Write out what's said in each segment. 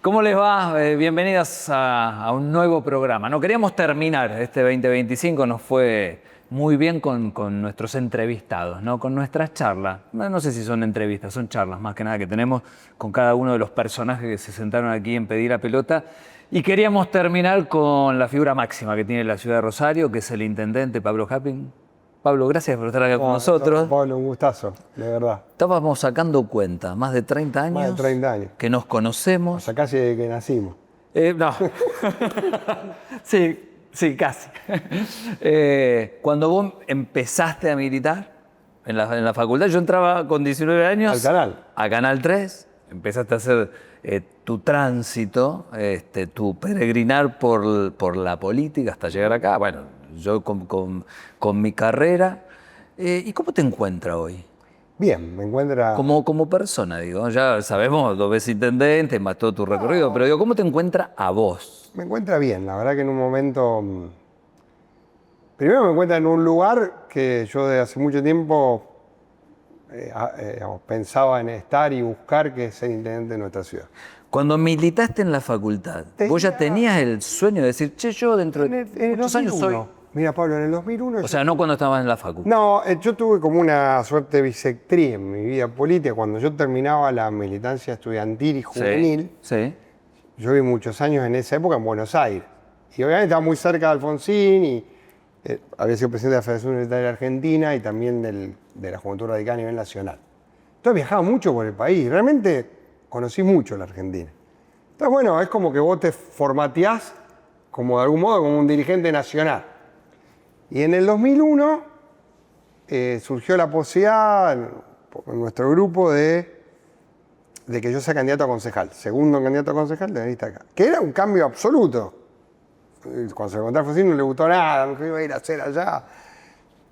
¿Cómo les va? Bienvenidas a un nuevo programa. No queríamos terminar este 2025, nos fue muy bien con nuestros entrevistados, ¿no? Con nuestras charlas. No sé si son entrevistas, son charlas más que nada que tenemos con cada uno de los personajes que se sentaron aquí en Pedir la Pelota. Y queríamos terminar con la figura máxima que tiene la ciudad de Rosario, que es el intendente Pablo Happing. Pablo, gracias por estar acá con nosotros. Pablo, un gustazo, de verdad. Estábamos sacando cuenta, más de 30 años. Más de 30 años. Que nos conocemos. O sea, casi desde que nacimos. No. Sí, casi. Cuando vos empezaste a militar en la facultad, yo entraba con 19 años. Al canal. A Canal 3. Empezaste a hacer tu tránsito, tu peregrinar por la política hasta llegar acá. Bueno, yo con mi carrera. ¿Y cómo te encuentras hoy? Bien, me encuentra... Como persona, digo. Ya sabemos, 2 veces intendente, más todo tu recorrido, pero digo, ¿cómo te encuentras a vos? Me encuentra bien, la verdad que en un momento... Primero me encuentra en un lugar que yo desde hace mucho tiempo pensaba en estar y buscar, que es ser intendente de nuestra ciudad. Cuando militaste en la facultad, ¿vos ya tenías el sueño de decir, che, yo dentro de muchos años soy...? Mira, Pablo, en el 2001... O sea, no cuando estabas en la facultad. No, yo tuve como una suerte de bisectría en mi vida política. Cuando yo terminaba la militancia estudiantil y juvenil, Sí. yo viví muchos años en esa época en Buenos Aires. Y obviamente estaba muy cerca de Alfonsín y había sido presidente de la Federación Universitaria Argentina y también de la Juventud Radical a nivel nacional. Entonces viajaba mucho por el país. Realmente conocí mucho la Argentina. Entonces, bueno, es como que vos te formateás como de algún modo como un dirigente nacional. Y en el 2001 surgió la posibilidad en nuestro grupo de que yo sea candidato a concejal, segundo candidato a concejal de la lista acá, que era un cambio absoluto. Cuando se lo conté a Alfonsín no le gustó nada, lo que iba a ir a hacer allá.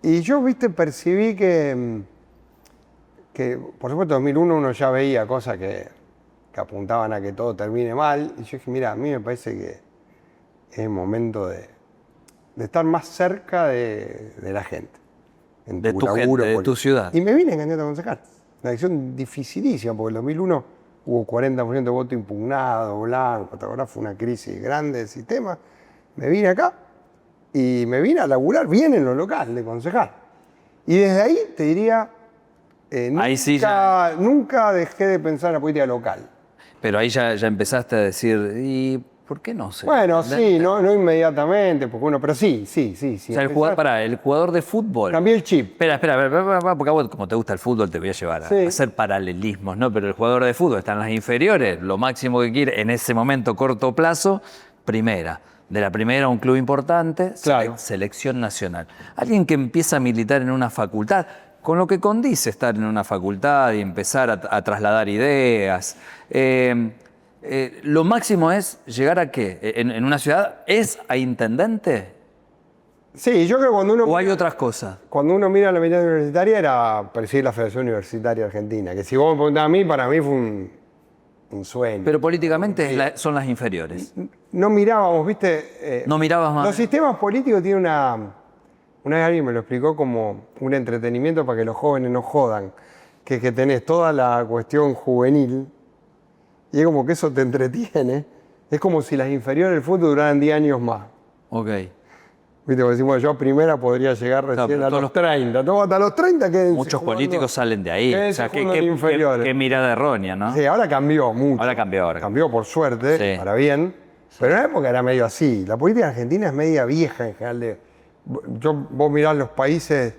Y yo, percibí que por supuesto en 2001 uno ya veía cosas que apuntaban a que todo termine mal. Y yo dije, mira, a mí me parece que es el momento de estar más cerca de la gente. De tu gente, de tu ciudad. Y me vine candidato a concejal. Una elección dificilísima, porque en 2001 hubo 40% de voto impugnado, blanco, fue una crisis grande del sistema. Me vine acá y me vine a laburar bien en lo local, de concejal. Y desde ahí, te diría, nunca dejé de pensar en la política local. Pero ahí ya empezaste a decir, ¿y por qué no sé? Bueno, sí, no inmediatamente, porque pero sí. O sea, el jugador de fútbol. Cambié el chip. Espera, porque a vos, como te gusta el fútbol, te voy a llevar a hacer paralelismos, ¿no? Pero el jugador de fútbol está en las inferiores, lo máximo que quiere en ese momento, corto plazo, primera. De la primera, un club importante, claro. Selección nacional. Alguien que empieza a militar en una facultad, con lo que condice estar en una facultad y empezar a trasladar ideas. Lo máximo es llegar a ¿qué? ¿En una ciudad es a intendente? Sí, yo creo que cuando uno... ¿O hay otras cosas? Cuando uno mira la militancia universitaria era presidir la Federación Universitaria Argentina, que si vos me preguntás a mí, para mí fue un sueño. Pero políticamente son las inferiores. No mirábamos, no mirabas más. Los sistemas políticos tienen una vez alguien me lo explicó como un entretenimiento para que los jóvenes no jodan, que tenés toda la cuestión juvenil y es como que eso te entretiene. Es como si las inferiores del fútbol duraran 10 años más. Ok. Porque decimos, yo a primera podría llegar recién a los 30. Hasta los 30 quédense. Muchos políticos salen de ahí. O sea, qué mirada errónea, ¿no? Sí, ahora cambió mucho. Ahora cambió. Cambió por suerte, para bien. Sí. Pero en la época era medio así. La política argentina es media vieja en general. Vos mirás los países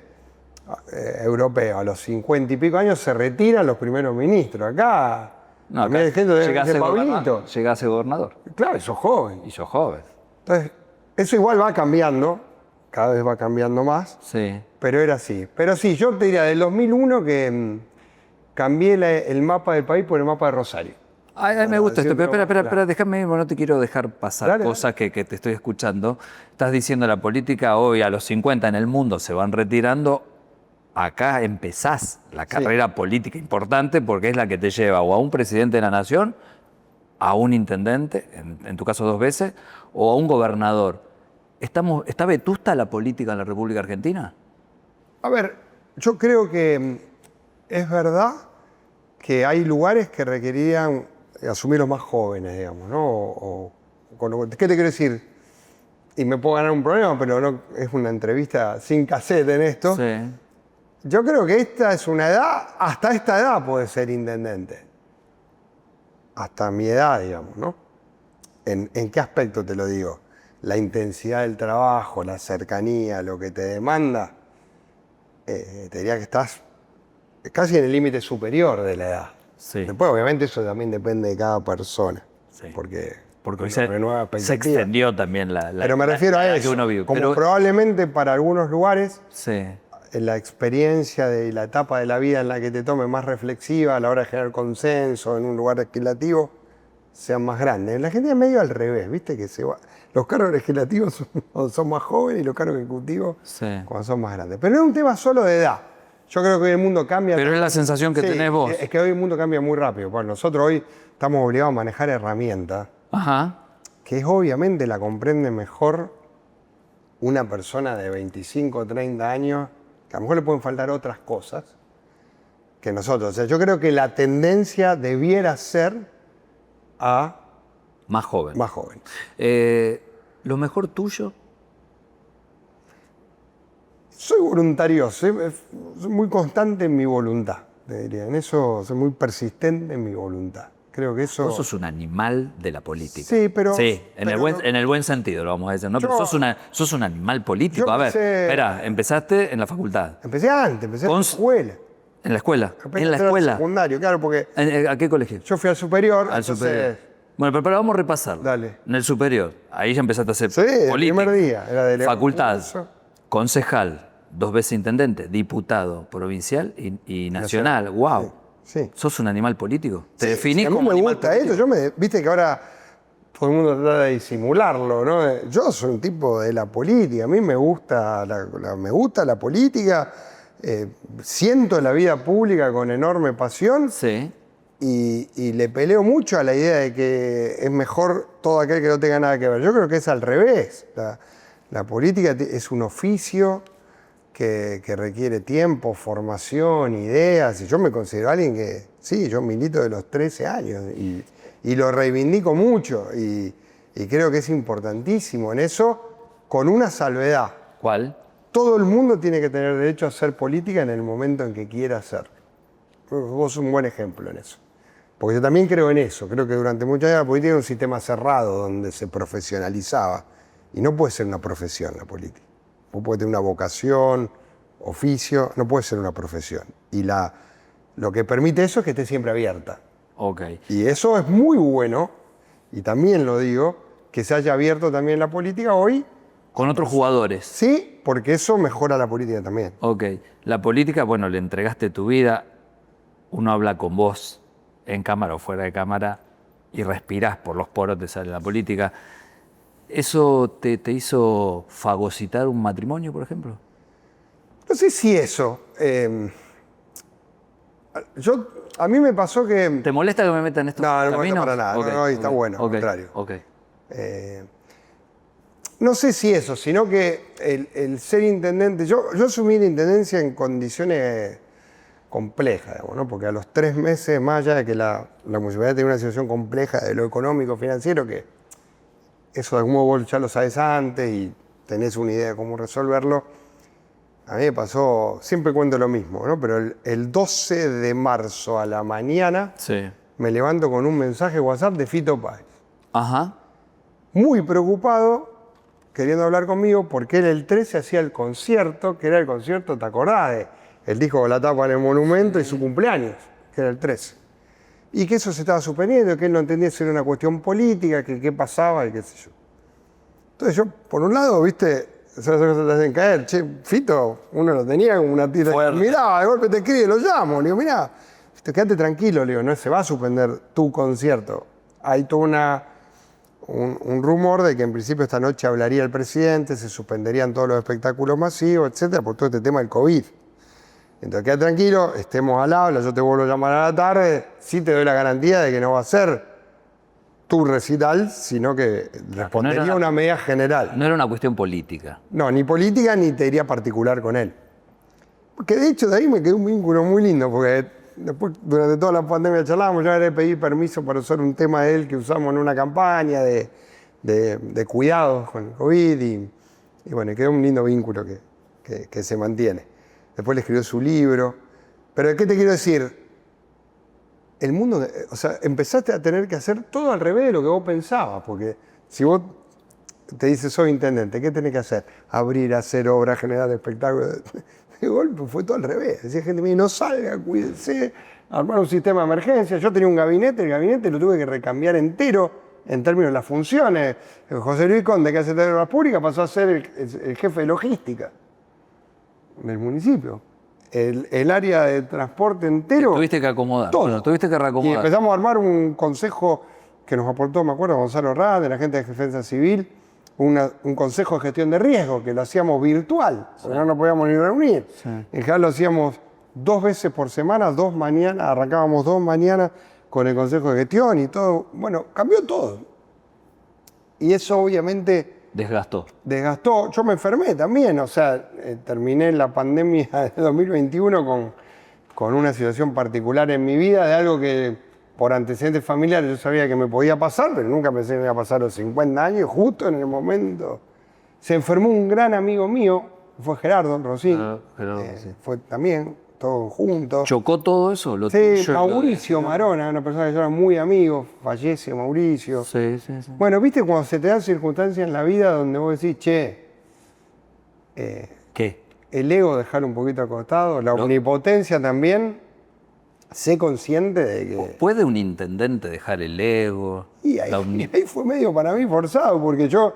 europeos, a los 50 y pico años se retiran los primeros ministros. Acá, hay gente de Pablito. Llegás a gobernador. Claro, y sos joven. Entonces, eso igual va cambiando, cada vez va cambiando más, pero era así. Pero sí, yo te diría, del 2001 que cambié el mapa del país por el mapa de Rosario. Ay, me gusta esto, pero espera, déjame, no te quiero dejar pasar cosas que te estoy escuchando. Estás diciendo la política hoy a los 50 en el mundo se van retirando. Acá empezás la carrera política importante porque es la que te lleva o a un presidente de la nación, a un intendente, en tu caso 2 veces, o a un gobernador. ¿Está vetusta la política en la República Argentina? A ver, yo creo que es verdad que hay lugares que requerirían asumir los más jóvenes, digamos, ¿no? ¿Qué te quiero decir? Y me puedo ganar un problema, pero no es una entrevista sin cassette en esto. Sí. Yo creo que esta es una edad, hasta esta edad puede ser intendente. Hasta mi edad, digamos, ¿no? ¿En qué aspecto te lo digo? La intensidad del trabajo, la cercanía, lo que te demanda, te diría que estás casi en el límite superior de la edad. Sí. Después, obviamente, eso también depende de cada persona. Sí. Porque Porque hoy uno renueva se expectativas. extendió también la Pero me refiero la a edad eso. que uno vive. Como Pero, probablemente para algunos lugares, sí. en la experiencia de la etapa de la vida en la que te tome más reflexiva a la hora de generar consenso en un lugar legislativo, sean más grandes. En la Argentina es medio al revés, ¿viste? Que los cargos legislativos son más jóvenes y los cargos ejecutivos cuando son más grandes. Pero no es un tema solo de edad. Yo creo que hoy el mundo cambia. Pero es la sensación que Sí, tenés vos. Es que hoy el mundo cambia muy rápido. Bueno, nosotros hoy estamos obligados a manejar herramientas Ajá. que obviamente la comprende mejor una persona de 25 o 30 años, que a lo mejor le pueden faltar otras cosas que nosotros. O sea, yo creo que la tendencia debiera ser a Más joven. más joven. ¿Lo mejor tuyo? Soy voluntario, soy muy constante en mi voluntad, te diría. En eso soy muy persistente en mi voluntad. Creo que eso... Vos sos un animal de la política. Sí, pero... Sí, pero en el buen sentido lo vamos a decir, ¿no? Pero sos un animal político. Yo A ver, empecé- espera, empezaste en la facultad. Empecé antes, empecé en la escuela. ¿En la escuela? Empecé ¿En la a hacer escuela? secundario, claro, porque ¿A qué colegio? yo fui al superior. Al entonces- superior. Bueno, pero vamos a repasarlo. Dale. En el superior, ahí ya empezaste a hacer Sí, el política. primer día. Era delegado. Facultad, Eso. concejal, 2 veces intendente, diputado provincial y nacional. ¡Wow! Sí. ¿Sos un animal político? ¿Te Sí, definís a mí como me animal gusta político? esto. Viste que ahora todo el mundo trata de disimularlo, ¿no? Yo soy un tipo de la política. A mí me gusta me gusta la política. Siento la vida pública con enorme pasión. Sí. Y le peleo mucho a la idea de que es mejor todo aquel que no tenga nada que ver. Yo creo que es al revés. La política es un oficio que requiere tiempo, formación, ideas. Y yo me considero alguien que, sí, yo milito de los 13 años y lo reivindico mucho. Y creo que es importantísimo en eso, con una salvedad. ¿Cuál? Todo el mundo tiene que tener derecho a hacer política en el momento en que quiera hacer. Vos sos un buen ejemplo en eso. Porque yo también creo en eso. Creo que durante muchos años la política era un sistema cerrado donde se profesionalizaba. Y no puede ser una profesión la política. Vos podés tener una vocación, oficio, no puede ser una profesión. Y lo que permite eso es que esté siempre abierta. Ok. Y eso es muy bueno, y también lo digo, que se haya abierto también la política hoy. Con otros jugadores. Sí, porque eso mejora la política también. Ok. La política, bueno, le entregaste tu vida. Uno habla con vos en cámara o fuera de cámara y respirás por los poros, te sale la política. ¿Eso te hizo fagocitar un matrimonio, por ejemplo? No sé si eso. A mí me pasó que... ¿Te molesta que me metan en estos No, no me caminos? molesta para nada. Ok, No, está ok, bueno, al ok, contrario. ok. No sé si eso, sino que el ser intendente... Yo asumí la intendencia en condiciones complejas, digamos, ¿no? Porque a los 3 meses, más allá de que la municipalidad tiene una situación compleja de lo económico, financiero, que eso de algún modo vos ya lo sabes antes y tenés una idea de cómo resolverlo, a mí me pasó, siempre cuento lo mismo, ¿no? Pero el 12 de marzo a la mañana Sí. me levanto con un mensaje WhatsApp de Fito Páez. Ajá. Muy preocupado, queriendo hablar conmigo, porque él el 13 hacía el concierto, que era el concierto, ¿te acordás? El disco La Tapa en el Monumento y su cumpleaños, que era el 13. Y que eso se estaba suspendiendo, que él no entendía si era una cuestión política, que qué pasaba y qué sé yo. Entonces yo, por un lado, viste, esas cosas te hacen caer. Che, Fito, uno lo tenía como una tira. Fuerte. Mirá, de golpe te escribe, lo llamo. Le digo, mirá, quédate tranquilo, le digo, no se va a suspender tu concierto. Hay todo un rumor de que en principio esta noche hablaría el presidente, se suspenderían todos los espectáculos masivos, etcétera, por todo este tema del COVID. Entonces, quédate tranquilo, estemos al habla, yo te vuelvo a llamar a la tarde, sí te doy la garantía de que no va a ser tu recital, sino que respondería a una medida general. No era una cuestión política. No, ni política ni te diría particular con él. Porque de hecho de ahí me quedó un vínculo muy lindo, porque después durante toda la pandemia charlábamos, yo le pedí permiso para usar un tema de él que usamos en una campaña de cuidados con el COVID y bueno, quedó un lindo vínculo que se mantiene. Después le escribió su libro. Pero ¿qué te quiero decir? El mundo, o sea, empezaste a tener que hacer todo al revés de lo que vos pensabas, porque si vos te dices soy intendente, ¿qué tenés que hacer? Abrir, hacer obras, generar espectáculos. De golpe fue todo al revés. Decía gente, no salga, cuídense, armar un sistema de emergencia. Yo tenía un gabinete, el gabinete lo tuve que recambiar entero en términos de las funciones. José Luis Conde, que hace obras públicas, pasó a ser el jefe de logística del municipio. El área de transporte entero. Tuviste que acomodar. Todo. Bueno, tuviste que reacomodar. Y empezamos a armar un consejo que nos aportó, me acuerdo, Gonzalo Rad, de la gente de Defensa Civil, un consejo de gestión de riesgo que lo hacíamos virtual, porque no nos podíamos ni reunir. Sí. En general lo hacíamos 2 veces por semana, 2 mañanas, arrancábamos 2 mañanas con el consejo de gestión y todo. Bueno, cambió todo. Y eso obviamente desgastó. Yo me enfermé también, o sea, terminé la pandemia de 2021 con una situación particular en mi vida, de algo que por antecedentes familiares yo sabía que me podía pasar, pero nunca pensé que me iba a pasar a los 50 años, justo en el momento. Se enfermó un gran amigo mío, fue Gerardo Rosín, sí. Fue también, todos juntos. ¿Chocó todo eso? Sí, Mauricio Marona, una persona que yo era muy amigo, fallece Mauricio. Sí. Bueno, viste cuando se te dan circunstancias en la vida donde vos decís, che, ¿qué? El ego dejar un poquito acostado, la omnipotencia también, sé consciente de que... ¿Puede un intendente dejar el ego? Y ahí fue medio para mí forzado, porque yo...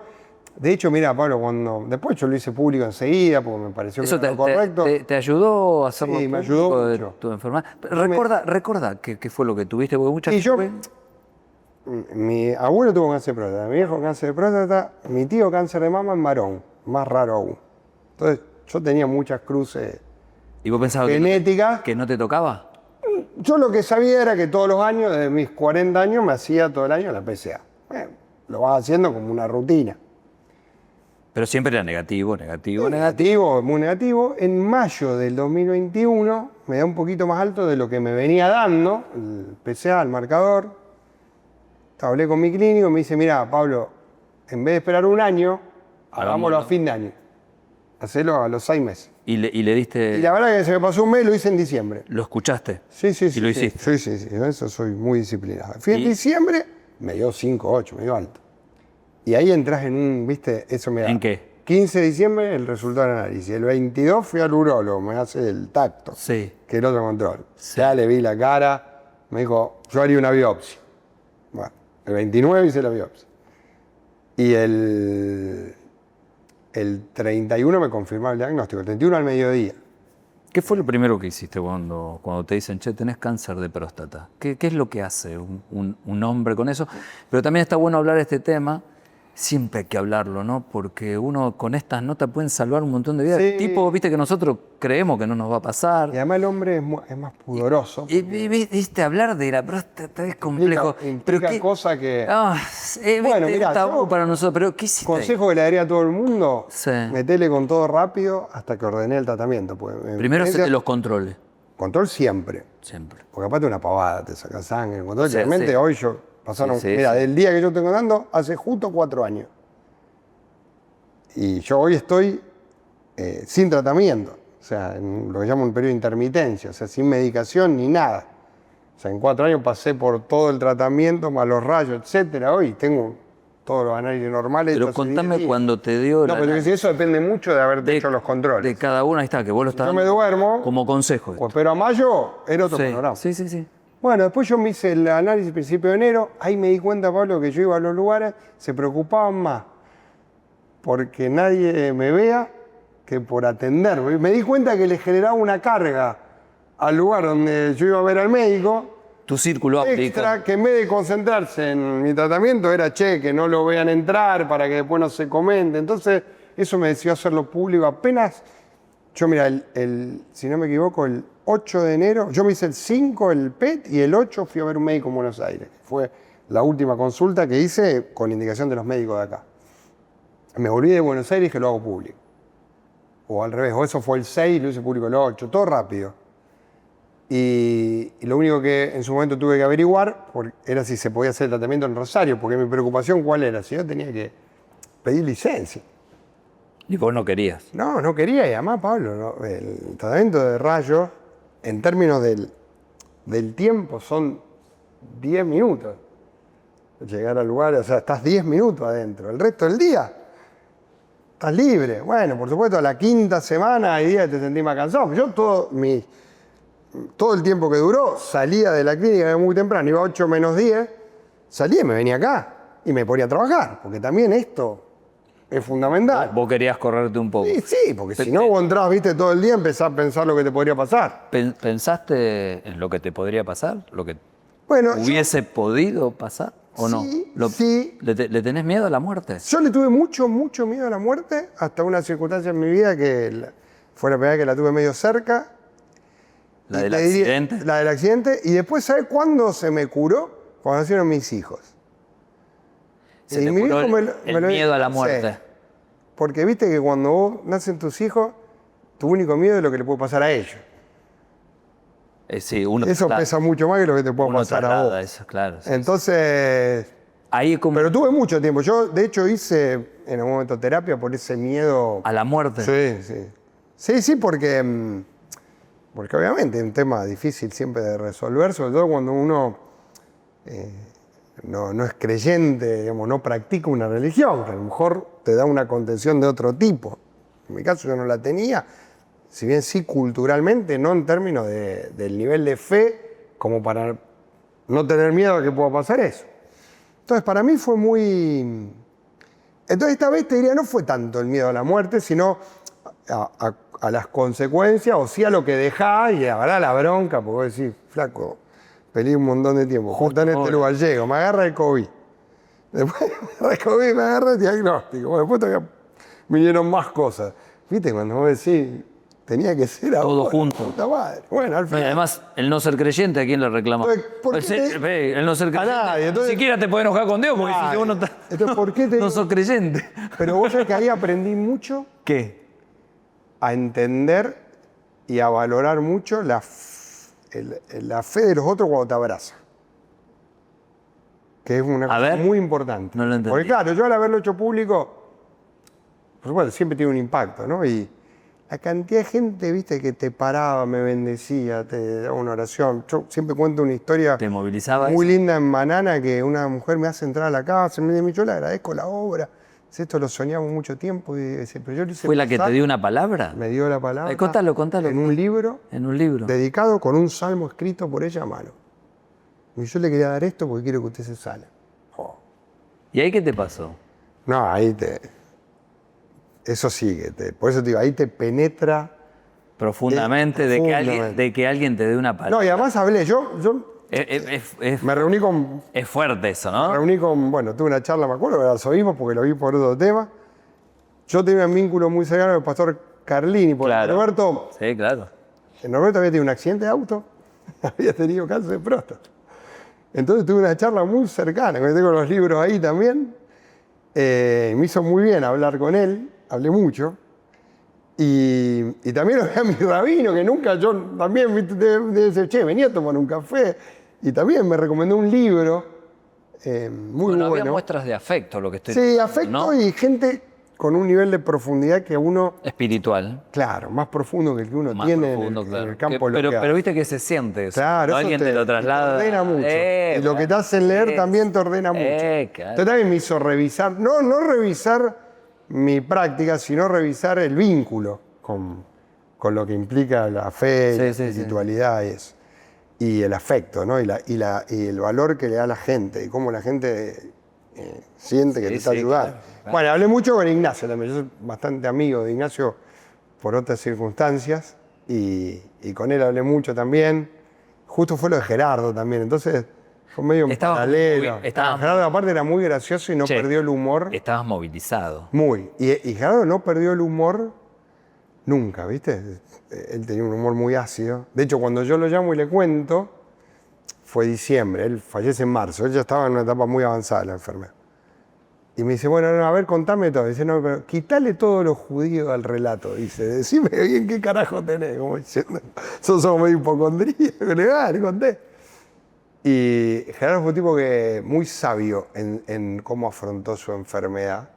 De hecho, mira, Pablo, después yo lo hice público enseguida, porque me pareció que era lo correcto. ¿Te ayudó a hacerlo sí, me ayudó de tu enfermedad? Recuerda qué fue lo que tuviste, porque muchas veces... Mi abuelo tuvo cáncer de próstata, mi viejo cáncer de próstata, mi tío cáncer de mama en varón, más raro aún. Entonces, yo tenía muchas cruces. ¿Y vos pensabas genéticas. Que no te tocaba? Yo lo que sabía era que todos los años, desde mis 40 años, me hacía todo el año la PSA. Lo vas haciendo como una rutina. Pero siempre era negativo. Muy negativo. En mayo del 2021 me da un poquito más alto de lo que me venía dando, el PSA, el marcador. Hablé con mi clínico y me dice, mira, Pablo, en vez de esperar un año, hagámoslo a fin de año. Hacelo a los 6 meses. ¿Y le diste...? Y la verdad que se me pasó un mes, lo hice en diciembre. ¿Lo escuchaste? Sí. ¿Y lo hiciste? Sí. Eso soy muy disciplinado. Fui en diciembre, me dio 5, 8, me dio alto. Y ahí entras en un, ¿viste? Eso me da. ¿En qué? 15 de diciembre el resultado del análisis. El 22 fui al urólogo, me hace el tacto. Sí. Que es el otro control. Sí. Ya le vi la cara, me dijo, yo haría una biopsia. Bueno, el 29 hice la biopsia. Y el 31 me confirmó el diagnóstico, el 31 al mediodía. ¿Qué fue lo primero que hiciste cuando te dicen, che, tenés cáncer de próstata? ¿Qué es lo que hace un hombre con eso? Pero también está bueno hablar de este tema, siempre hay que hablarlo, ¿no? Porque uno con estas notas pueden salvar un montón de vidas. Sí. Tipo, viste que nosotros creemos que no nos va a pasar. Y además el hombre es más pudoroso. Y viste, hablar de la próstata es complejo. Implica cosa que... bueno, mira, tabú para nosotros, pero ¿qué hiciste? Consejo que le daría a todo el mundo, sí. Metele con todo rápido hasta que ordené el tratamiento. Pues, primero hacete los controles. Control siempre. Porque aparte una pavada, te saca sangre. Control, realmente hoy yo pasaron, mira, del día que yo tengo dando, hace justo 4 años. Y yo hoy estoy sin tratamiento. O sea, en lo que llamo un periodo de intermitencia, o sea, sin medicación ni nada. O sea, en 4 años pasé por todo el tratamiento, más los rayos, etcétera. Hoy tengo todos los análisis normales. Pero contame cuando te dio... No, pero eso depende mucho de haberte hecho los controles. De cada uno, ahí está, que vos lo estás dando. Yo me duermo. Como consejo. Pues, pero a mayo era otro programa. Sí. Bueno, después yo me hice el análisis a principio de enero. Ahí me di cuenta, Pablo, que yo iba a los lugares, se preocupaban más porque nadie me vea que por atenderme. Me di cuenta que le generaba una carga al lugar donde yo iba a ver al médico. Tu círculo extra, que en vez de concentrarse en mi tratamiento era, que no lo vean entrar para que después no se comente. Entonces, eso me decidió hacerlo público. Apenas, yo mira, si no me equivoco, el 8 de enero, yo me hice el 5 el PET y el 8 fui a ver un médico en Buenos Aires. Fue la última consulta que hice con indicación de los médicos de acá. Me volví de Buenos Aires y dije, lo hago público. O al revés, o eso fue el 6 y lo hice público el 8, todo rápido. Y lo único que en su momento tuve que averiguar era si se podía hacer el tratamiento en Rosario, porque mi preocupación ¿cuál era? Si yo tenía que pedir licencia. Y vos no querías. No, no quería, y además, Pablo, ¿no? El tratamiento de rayos, en términos del tiempo, son 10 minutos. Llegar al lugar, o sea, estás 10 minutos adentro. El resto del día estás libre. Bueno, por supuesto, a la quinta semana hay días que te sentís más cansado. Yo todo el tiempo que duró, salía de la clínica muy temprano, iba a 8 menos 10, salía y me venía acá y me ponía a trabajar, porque también esto es fundamental. Vos querías correrte un poco. Sí, sí, porque si no vos entrabas, viste, todo el día, empezás a pensar lo que te podría pasar. ¿Pensaste en lo que te podría pasar? ¿Lo que Bueno, hubiese podido pasar o no? Sí, sí. ¿Le tenés miedo a la muerte? yo le tuve mucho, mucho miedo a la muerte, hasta una circunstancia en mi vida que fue la primera vez que la tuve medio cerca. ¿La Y del te diría- accidente? La del accidente. Y después, ¿sabes cuándo se me curó? Cuando nacieron mis hijos. Se Y te mi curó viejo el miedo a la sí. muerte. Porque viste que cuando vos nacen tus hijos, tu único miedo es lo que le puede pasar a ellos. Sí, uno Eso pesa mucho más que lo que te puede uno pasar a traslada vos. eso, claro. Sí. Entonces, Ahí es como pero tuve mucho tiempo. Yo, de hecho, hice en algún momento terapia por ese miedo. a la muerte. Sí, sí. Sí, sí, porque obviamente es un tema difícil siempre de resolver, sobre todo cuando uno no es creyente, digamos, no practica una religión, que a lo mejor te da una contención de otro tipo. En mi caso yo no la tenía, si bien sí culturalmente, no en términos del nivel de fe, como para no tener miedo a que pueda pasar eso. Entonces para mí fue muy... Entonces esta vez te diría, no fue tanto el miedo a la muerte, sino a las consecuencias, o sí a lo que dejás, y la verdad la bronca, porque vos decís, flaco, peleé un montón de tiempo, justo en este lugar llego, me agarra el COVID. Después me agarra el COVID, me agarra el diagnóstico. Bueno, después todavía vinieron más cosas. ¿Viste? Cuando vos decís, tenía que ser Todo ahora, junto. puta madre. Bueno, al No, y final. además, el no ser creyente, ¿a quién le reclama? ¿Por qué El no ser creyente. nadie, entonces- Ni siquiera te puede enojar con Dios, porque Nadie. si vos no, estás- Entonces, ¿por qué te no digo? sos creyente. Pero vos sabés que ahí aprendí mucho ¿Qué? a entender y a valorar mucho la fe de los otros cuando te abraza. Que es una cosa ver, muy importante. no lo entendí. Porque claro, yo al haberlo hecho público, por supuesto, siempre tiene un impacto, ¿no? Y la cantidad de gente, viste, que te paraba, me bendecía, te daba una oración. Yo siempre cuento una historia ¿Te movilizaba muy eso? linda en Banana, que una mujer me hace entrar a la casa, me dice, yo le agradezco la obra. Dice, esto lo soñamos mucho tiempo. Y dice, pero yo le hice ¿Fue la que pasar". te dio una palabra? Me dio la palabra. Contalo. En un libro En un libro. dedicado con un salmo escrito por ella a mano. Y yo le quería dar esto porque quiero que usted se sana. Oh. ¿Y ahí qué te pasó? No, eso sigue. Por eso te digo, ahí te penetra. Profundamente, profundamente. De que alguien te dé una palabra. No, y además hablé, yo me reuní con, Es fuerte eso, ¿no? bueno, tuve una charla, me acuerdo, con el arzobispo, porque lo vi por otro tema. Yo tenía un vínculo muy cercano con el pastor Carlini, porque Claro. Norberto había tenido un accidente de auto, había tenido cáncer de próstata. Entonces tuve una charla muy cercana, que tengo los libros ahí también. Me hizo muy bien hablar con él, hablé mucho. Y también lo vi a mi rabino, que nunca yo también decía, che, venía a tomar un café. Y también me recomendó un libro muy Había bueno. muestras de afecto, lo que estoy Sí, diciendo, afecto ¿no? y gente con un nivel de profundidad que uno, Espiritual. claro, más profundo que el que uno Más tiene profundo, en claro. el campo Que- de lo que pero hace. viste que se siente eso. Claro, ¿no? eso Alguien te lo traslada. te ordena mucho. Y lo que te hacen leer también te ordena mucho. Claro. Entonces también me hizo revisar, no revisar mi práctica, sino revisar el vínculo con lo que implica la fe, Sí, la sí, sí. espiritualidad y eso. Y el afecto, ¿no? Y el valor que le da a la gente y cómo la gente siente que Sí, te está sí, ayudando. claro. Bueno, hablé mucho con Ignacio también. Yo soy bastante amigo de Ignacio por otras circunstancias y con él hablé mucho también. Justo fue lo de Gerardo también, entonces fue medio en Estabas paralelo. muy- estabas- Gerardo aparte era muy gracioso y no Che, perdió el humor. Estabas movilizado. Muy. Y Gerardo no perdió el humor nunca, ¿viste? Él tenía un humor muy ácido. De hecho, cuando yo lo llamo y le cuento, fue diciembre, él fallece en marzo, él ya estaba en una etapa muy avanzada de la enfermedad. Y me dice, bueno, no, a ver, contame todo. Dice, no, pero quítale todo lo judío al relato. Dice, decime bien qué carajo tenés. Como diciendo, sos medio hipocondríaco. Le conté. Y Gerardo fue un tipo que muy sabio en cómo afrontó su enfermedad.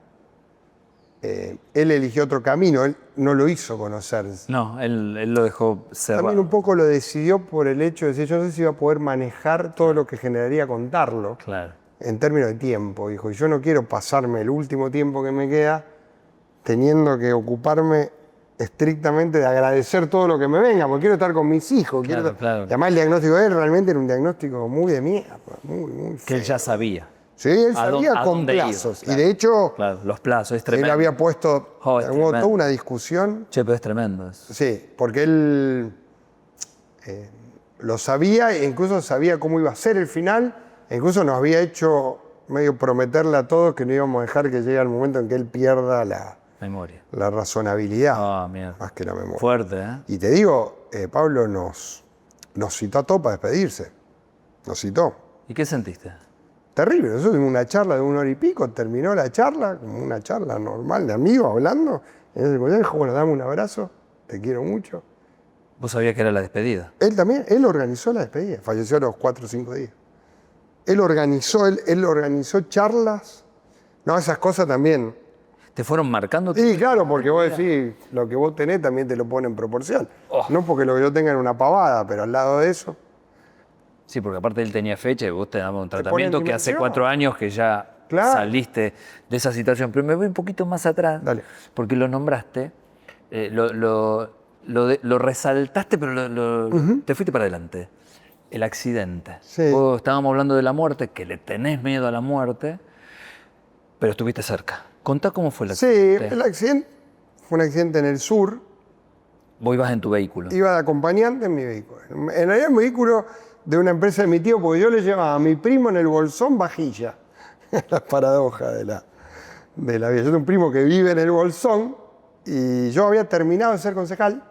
Él eligió otro camino, él no lo hizo conocer. No, él lo dejó cerrado. También un poco lo decidió por el hecho de decir, yo no sé si iba a poder manejar todo lo que generaría contarlo. Claro. En términos de tiempo, dijo, y yo no quiero pasarme el último tiempo que me queda teniendo que ocuparme estrictamente de agradecer todo lo que me venga, porque quiero estar con mis hijos. Claro, claro. Y además el diagnóstico de él realmente era un diagnóstico muy de mierda, muy feo. Que él ya sabía. Sí, él ¿A sabía a con dónde iba? plazos. Claro. Y de hecho, Claro, los plazos, es él tremendo. había puesto Oh, es de algún modo, tremendo. toda una discusión. Che, pero es tremendo eso. Sí, porque él lo sabía e incluso sabía cómo iba a ser el final, e incluso nos había hecho medio prometerle a todos que no íbamos a dejar que llegue el momento en que él pierda Memoria. la razonabilidad, Ah, mierda. más que la memoria. Fuerte, ¿eh? Y te digo, Pablo nos citó a todos para despedirse. Nos citó. ¿Y qué sentiste? Terrible. Nosotros tuvimos una charla de 1 hora y pico, terminó la charla, como una charla normal de amigos hablando. Y él dijo, bueno, dame un abrazo, te quiero mucho. Vos sabías que era la despedida. Él también, él organizó la despedida, falleció a los 4 o 5 días. Él organizó charlas. No, esas cosas también. ¿Te fueron marcando? Sí, claro, porque vos decís, lo que vos tenés también te lo pone en proporción. Oh. No porque lo que yo tenga era una pavada, pero al lado de eso. Sí, porque aparte él tenía fecha y vos te dabas un pone en tratamiento que hace dimensión. 4 años que ya Claro. saliste de esa situación. Pero me voy un poquito más atrás, Dale. porque lo nombraste, lo resaltaste, pero te fuiste para adelante. El accidente. Sí. Vos estábamos hablando de la muerte, que le tenés miedo a la muerte, pero estuviste cerca. Contá cómo fue el Sí, accidente. el accidente fue un accidente en el sur. Vos ibas en tu vehículo. Iba de acompañante en mi vehículo. En realidad, mi vehículo de una empresa de mi tío, porque yo le llevaba a mi primo en el bolsón vajilla. La paradoja de la vida. Yo tengo un primo que vive en el bolsón y yo había terminado de ser concejal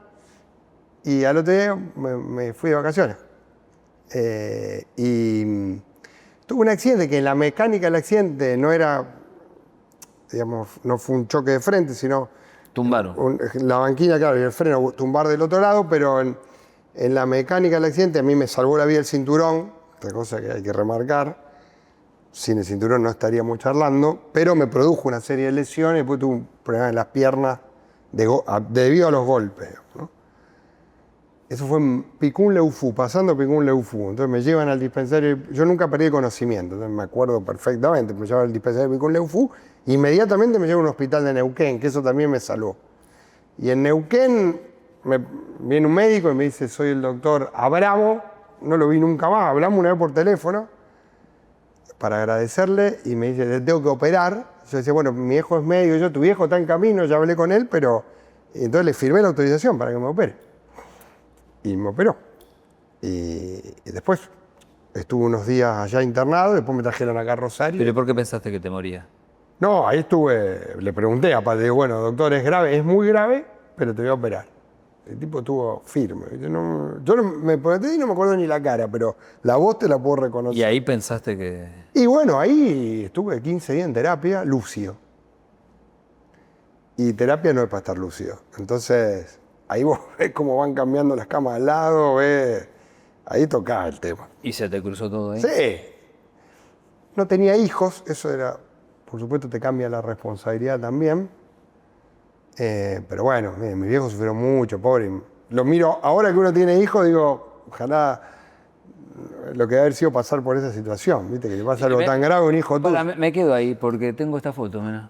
y al otro día me fui de vacaciones. Y tuve un accidente que en la mecánica del accidente no era, digamos, no fue un choque de frente, sino Tumbaron. la banquina, claro, y el freno tumbar del otro lado, pero en la mecánica del accidente a mí me salvó la vida el cinturón, otra cosa que hay que remarcar. Sin el cinturón no estaríamos charlando, pero me produjo una serie de lesiones, después tuve un problema en las piernas debido a los golpes, ¿no? Eso fue en Picún-Leufú, pasando Picún-Leufú. Entonces me llevan al dispensario, yo nunca perdí el conocimiento, entonces me acuerdo perfectamente, me llevan al dispensario de Picún-Leufú, inmediatamente me llevan a un hospital de Neuquén, que eso también me salvó. Y en Neuquén viene un médico y me dice, soy el doctor Abramo, no lo vi nunca más, hablamos una vez por teléfono, para agradecerle, y me dice, te tengo que operar. Yo decía, bueno, mi viejo es médico, tu viejo está en camino, ya hablé con él, pero... Y entonces le firmé la autorización para que me opere. Y me operó. Y después estuve unos días allá internado, después me trajeron acá a Rosario. ¿Pero por qué pensaste que te moría? No, ahí estuve, le pregunté, aparte, digo, bueno, doctor, es grave, es muy grave, pero te voy a operar. El tipo estuvo firme. Yo no me acuerdo ni la cara, pero la voz te la puedo reconocer. Y ahí pensaste que... Y bueno, ahí estuve 15 días en terapia, lúcido. Y terapia no es para estar lúcido. Entonces, ahí vos ves cómo van cambiando las camas al lado, ves... Ahí tocaba el tema. ¿Y se te cruzó todo ahí? Sí. No tenía hijos, eso era... Por supuesto te cambia la responsabilidad también. Pero bueno, mis viejos sufrieron mucho, pobre. Lo miro, ahora que uno tiene hijos, digo, ojalá lo que debe haber sido pasar por esa situación, ¿viste? Que le pasa algo tan grave a un hijo tuyo. Me quedo ahí porque tengo esta foto, mira.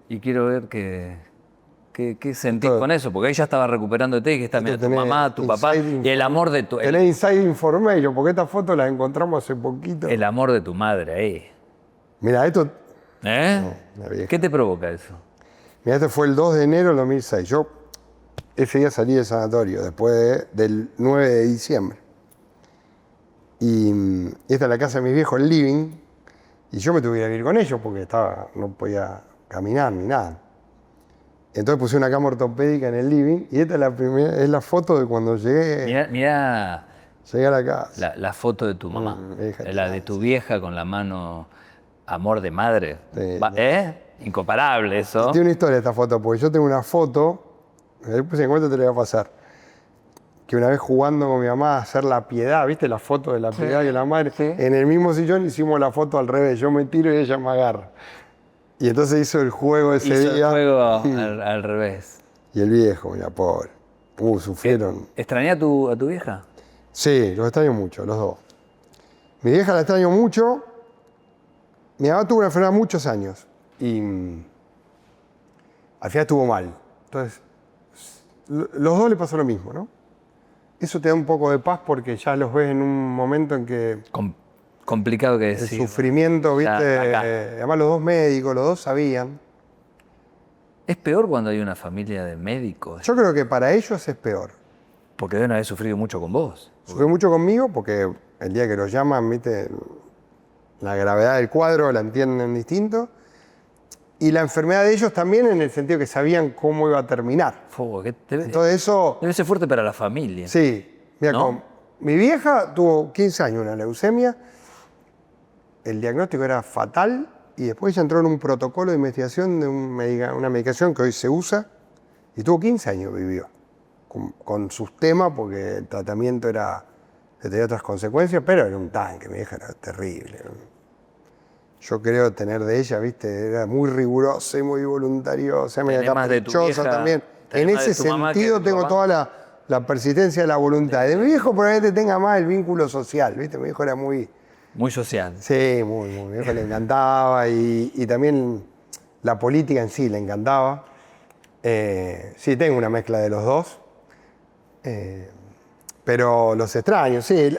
Y quiero ver qué sentís con eso, porque ella estaba recuperándote y que está mirando tu mamá, tu papá y el amor de tu... Tenés Inside Information, porque esta foto la encontramos hace poquito. El amor de tu madre ahí. Mira, esto... ¿Eh? la vieja. ¿Qué te provoca eso? Mira, este fue el 2 de enero del 2006. Yo ese día salí del sanatorio, después del 9 de diciembre. Y esta es la casa de mis viejos, el living, y yo me tuve que ir con ellos porque no podía caminar ni nada. Entonces puse una cama ortopédica en el living, y esta es la foto de cuando llegué. Mirá Llegué a la casa. la foto de tu mamá, la de tu vieja con la mano Amor de madre. Sí. Incomparable eso. Tiene una historia esta foto, porque yo tengo una foto, después en cuenta te la voy a pasar, que una vez jugando con mi mamá a hacer la piedad, ¿viste? La foto de la piedad y la madre. Sí. En el mismo sillón hicimos la foto al revés, yo me tiro y ella me agarra. Y entonces hizo el juego ese Hizo día. el juego al revés. Y el viejo, mira, pobre. Sufrieron. ¿Extrañás a tu vieja? Sí, los extraño mucho, los dos. Mi vieja la extraño mucho. Mi mamá tuvo una enfermedad muchos años y al final estuvo mal. Entonces, los dos le pasó lo mismo, ¿no? Eso te da un poco de paz porque ya los ves en un momento en que Complicado que el decir. sufrimiento, ¿viste? Además los dos médicos, los dos sabían. Es peor cuando hay una familia de médicos, Yo creo que para ellos es peor. porque deben haber sufrido mucho con vos. Sufrió mucho conmigo porque el día que los llaman, ¿viste? La gravedad del cuadro la entienden distinto. Y la enfermedad de ellos también en el sentido que sabían cómo iba a terminar. Entonces eso... Debe ser fuerte para la familia. Sí. Mira, ¿no? mi vieja tuvo 15 años una leucemia. El diagnóstico era fatal. Y después ella entró en un protocolo de investigación de una medicación que hoy se usa. Y tuvo 15 años vivió. Con sus temas, porque el tratamiento tenía otras consecuencias, pero era un tanque, mi vieja era terrible. Yo creo tener de ella, ¿viste? Era muy rigurosa y muy voluntariosa, media caprichosa también. En ese sentido tengo toda la persistencia de la voluntad. De mi viejo probablemente tenga más el vínculo social, ¿viste? Mi viejo era muy... Muy social. Sí, muy. Mi viejo le encantaba y también la política en sí le encantaba. Sí, tengo una mezcla de los dos. Pero los extraño, sí.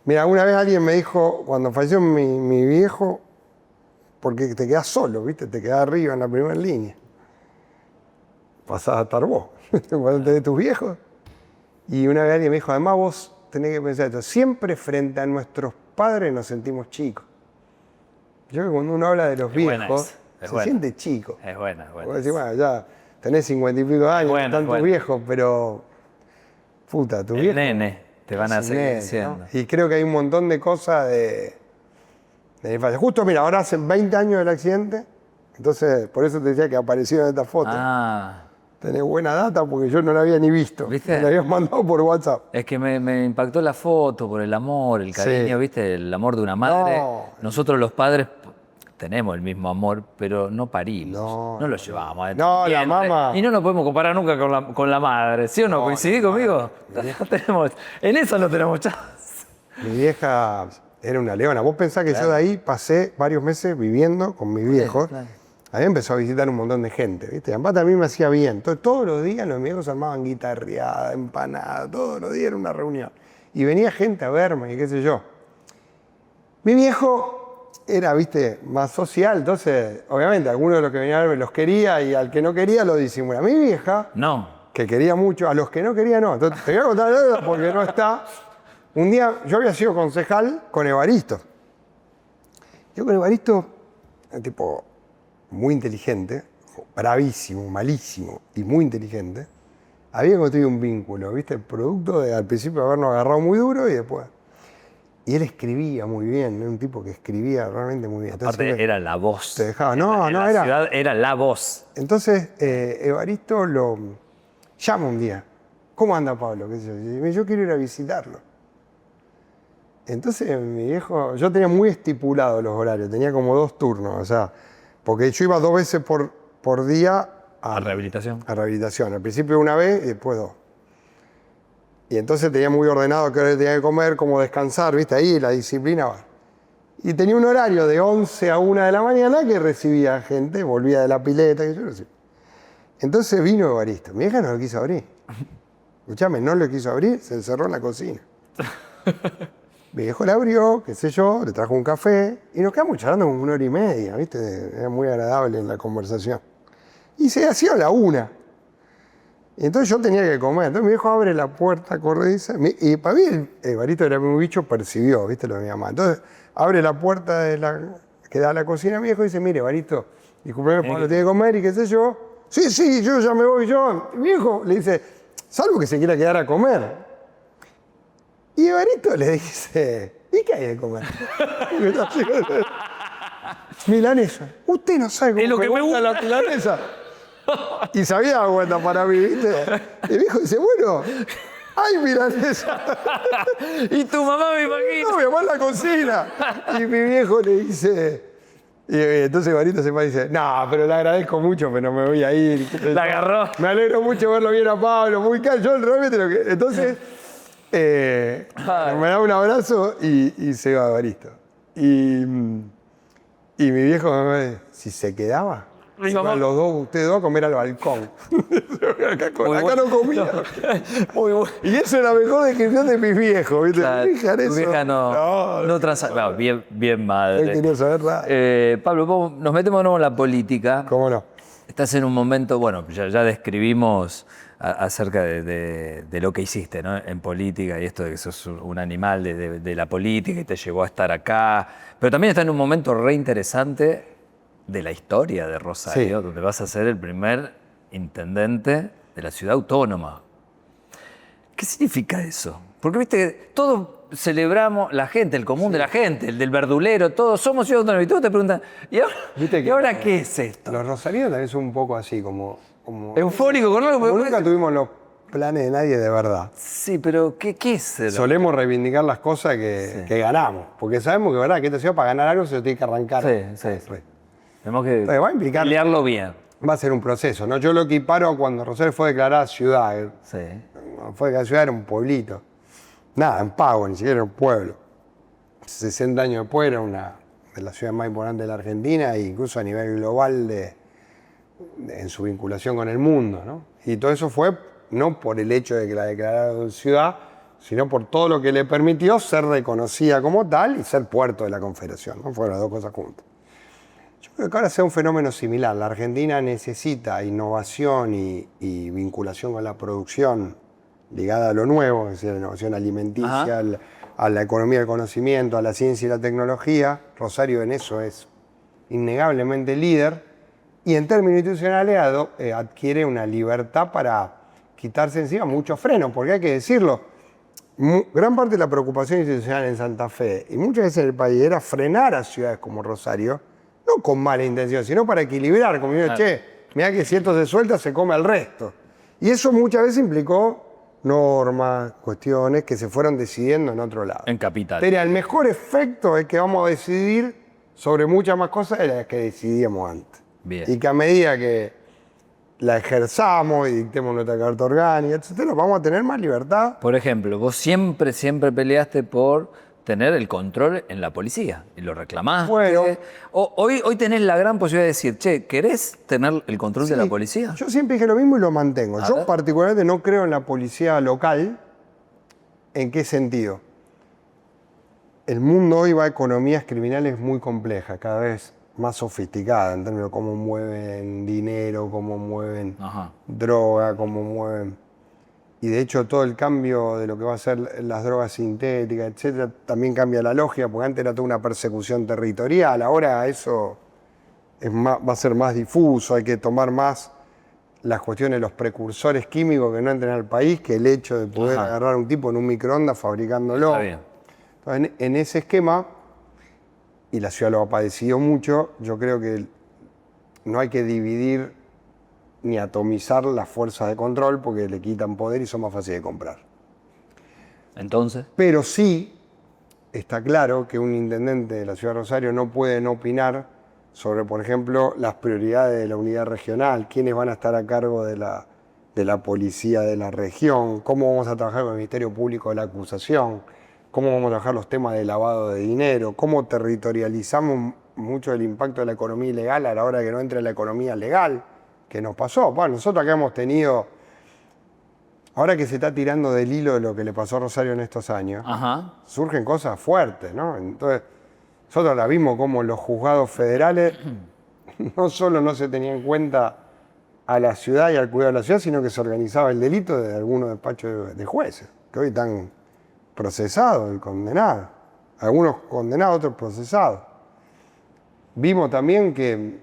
Mira, una vez alguien me dijo, cuando falleció mi viejo, porque te quedás solo, ¿viste? Te quedás arriba en la primera línea. Pasás a estar vos, cuando tenés tus viejos. Y una vez alguien me dijo, además vos tenés que pensar esto, siempre frente a nuestros padres nos sentimos chicos. Yo creo que cuando uno habla de los viejos, se siente chico. Es buena, es buena. Vos decís, bueno, ya tenés 50 y pico de años, están tus viejos, pero... Puta, tu viejo. Nene, te van a seguir diciendo. ¿no? Y creo que hay un montón de cosas de mi infancia. Justo, mira, ahora hacen 20 años del accidente, entonces por eso te decía que apareció en esta foto. Tenés buena data porque yo no la había ni visto. ¿Viste? Me la habías mandado por WhatsApp. Es que me impactó la foto por el amor, el cariño, Sí. ¿viste? El amor de una madre. No. Nosotros los padres tenemos el mismo amor, pero no parimos. No lo llevamos. No, la mamá. Y no nos podemos comparar nunca con la madre. ¿Sí o no? ¿Coincidís conmigo? No tenemos, en eso no tenemos chance. Mi vieja era una leona. Vos pensás que yo de ahí pasé varios meses viviendo con mis viejos. Claro. A mí me empezó a visitar un montón de gente, ¿viste? Y aparte a mí me hacía bien. Entonces, todos los días los viejos armaban guitarreada, empanada, todos los días era una reunión. Y venía gente a verme y qué sé yo. Mi viejo era, ¿viste? Más social, entonces, obviamente, algunos de los que venían a verme los quería y al que no quería lo disimulaba. Mi vieja, que quería mucho, a los que no quería no. Entonces, te voy a contar la porque no está. Un día, yo había sido concejal con Evaristo. Yo con Evaristo, tipo... muy inteligente, bravísimo, malísimo y muy inteligente, había construido un vínculo, ¿viste? El producto de al principio habernos agarrado muy duro y después. Y él escribía muy bien, era un tipo que escribía realmente muy bien. Entonces, aparte era la voz. Te dejaba, la ciudad era la voz. Entonces, Evaristo lo llama un día. ¿Cómo anda Pablo? ¿Qué sé yo? Y dice, yo quiero ir a visitarlo. Entonces, mi viejo, yo tenía muy estipulados los horarios, tenía como 2 turnos, o sea, porque yo iba 2 veces por día a rehabilitación. A rehabilitación. Al principio una vez y después 2. Y entonces tenía muy ordenado qué hora tenía que comer, cómo descansar, ¿viste? Ahí la disciplina va. Y tenía un horario de 11 a 1 de la mañana que recibía gente, volvía de la pileta, que yo no sé. Entonces vino Evaristo. Mi hija no lo quiso abrir. Escuchame, no lo quiso abrir, se encerró en la cocina. Mi viejo la abrió, qué sé yo, le trajo un café y nos quedamos charlando como 1 hora y media, ¿viste? Era muy agradable en la conversación. Y se hacía la 1. Y entonces yo tenía que comer. Entonces mi viejo abre la puerta corrediza. Y para mí el Evaristo era un bicho, percibió, ¿viste? Lo de mi mamá. Entonces abre la puerta que da a la cocina mi viejo y dice, mire, Evaristo, discúlpeme, Pablo tiene que comer y qué sé yo. Sí, yo ya me voy yo. Mi viejo le dice, salvo que se quiera quedar a comer. Y Evaristo le dice, ¿Y qué hay de comer? Milanesa. Usted no sabe cómo Es lo que me gusta. la milanesa. Y sabía cuenta para mí, ¿viste? Y mi viejo dice, bueno, hay milanesa. Y tu mamá, me imagino. No, mi mamá en la cocina. Y mi viejo le dice... Y entonces Barito se va y dice, no, pero le agradezco mucho, pero me voy a ir. La agarró. Me alegro mucho verlo bien a Pablo, muy caro. Yo realmente lo que... Entonces, me da un abrazo y se va Barito. Y mi viejo me dice, si se quedaba, Mi se mamá- van los dos, ustedes dos a comer al balcón. acá no comía. Muy bueno. Y eso es la mejor descripción de mis viejos, ¿viste? Claro, Mi hija, tu eso. vieja no, bien No madre. quería saber nada. Pablo, nos metemos de nuevo en la política. ¿Cómo no? Estás en un momento, bueno, ya describimos acerca de lo que hiciste, ¿no? En política y esto de que sos un animal de la política y te llevó a estar acá. Pero también estás en un momento re interesante de la historia de Rosario, Sí. donde vas a ser el primer intendente de la ciudad autónoma. ¿Qué significa eso? Porque, viste, todos celebramos, la gente, el común de la gente, el del verdulero, todos somos ciudadanos autónomos. Y todos te preguntan, Viste ¿y que- ahora qué es esto? Los rosarinos también son un poco así, como Eufórico con algo. como pero- nunca tuvimos los planes de nadie de verdad. Sí, pero ¿qué es ser? Solemos reivindicar las cosas que ganamos, porque sabemos que, verdad, que esta ciudad para ganar algo se lo tiene que arrancar. Sí. Tenemos que Entonces, va a implicar- pelearlo bien. Va a ser un proceso, ¿no? Yo lo equiparo cuando Rosario fue declarada ciudad. Sí. Fue declarada ciudad, era un pueblito. Nada, en Pago, ni siquiera era un pueblo. 60 años después era una de las ciudades más importantes de la Argentina e incluso a nivel global en su vinculación con el mundo, ¿no? Y todo eso fue no por el hecho de que la declararon ciudad, sino por todo lo que le permitió ser reconocida como tal y ser puerto de la Confederación, ¿no? Fueron las dos cosas juntas. Yo creo que ahora sea un fenómeno similar. La Argentina necesita innovación y vinculación con la producción ligada a lo nuevo, es decir, la innovación alimenticia, a la economía del conocimiento, a la ciencia y la tecnología. Rosario en eso es innegablemente líder y en términos institucionales adquiere una libertad para quitarse encima muchos frenos, porque hay que decirlo, gran parte de la preocupación institucional en Santa Fe y muchas veces en el país era frenar a ciudades como Rosario, no con mala intención, sino para equilibrar, como diciendo, che, mirá que si esto se suelta se come al resto. Y eso muchas veces implicó normas, cuestiones que se fueron decidiendo en otro lado. En capital. Pero el mejor efecto es que vamos a decidir sobre muchas más cosas de las que decidíamos antes. Bien. Y que a medida que la ejerzamos y dictemos nuestra carta orgánica, etcétera, vamos a tener más libertad. Por ejemplo, vos siempre peleaste por tener el control en la policía y lo reclamaste. Bueno. Hoy tenés la gran posibilidad de decir, che, ¿querés tener el control de la Sí, policía? Yo siempre dije lo mismo y lo mantengo. A Yo ver. particularmente no creo en la policía local. ¿En qué sentido? El mundo hoy va a economías criminales muy complejas, cada vez más sofisticadas en términos de cómo mueven dinero, cómo mueven Ajá. droga, cómo mueven... Y de hecho todo el cambio de lo que va a ser las drogas sintéticas, etcétera, también cambia la lógica, porque antes era toda una persecución territorial, ahora eso va a ser más difuso, hay que tomar más las cuestiones de los precursores químicos que no entren al país que el hecho de poder Ajá. agarrar un tipo en un microondas fabricándolo. Está bien. Entonces, en ese esquema, y la ciudad lo ha padecido mucho, yo creo que no hay que dividir ni atomizar las fuerzas de control porque le quitan poder y son más fáciles de comprar. Entonces, Pero sí está claro que un intendente de la ciudad de Rosario no puede no opinar sobre, por ejemplo, las prioridades de la unidad regional, quiénes van a estar a cargo de la policía de la región, cómo vamos a trabajar con el Ministerio Público de la Acusación, cómo vamos a trabajar los temas de lavado de dinero, cómo territorializamos mucho el impacto de la economía ilegal a la hora de que no entre la economía legal, que nos pasó. Bueno, nosotros acá hemos tenido, ahora que se está tirando del hilo de lo que le pasó a Rosario en estos años, ajá. surgen cosas fuertes, ¿no? Entonces, nosotros la vimos como los juzgados federales no solo no se tenía en cuenta a la ciudad y al cuidado de la ciudad, sino que se organizaba el delito de algunos despachos de jueces, que hoy están procesados y condenados. Algunos condenados, otros procesados. Vimos también que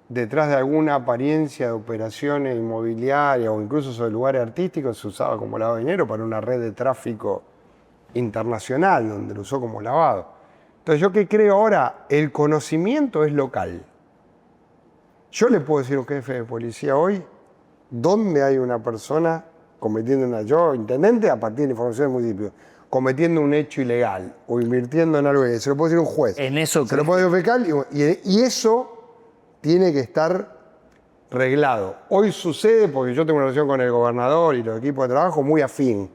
detrás de alguna apariencia de operaciones inmobiliarias o incluso sobre lugares artísticos se usaba como lavado de dinero para una red de tráfico internacional, donde lo usó como lavado. Entonces, ¿yo qué creo ahora? El conocimiento es local. Yo le puedo decir a un jefe de policía hoy dónde hay una persona cometiendo yo, intendente, a partir de la información del municipio, cometiendo un hecho ilegal o invirtiendo en algo que se lo puede decir un juez. En eso se lo puede decir un fiscal y eso tiene que estar reglado. Hoy sucede porque yo tengo una relación con el gobernador y los equipos de trabajo muy afín.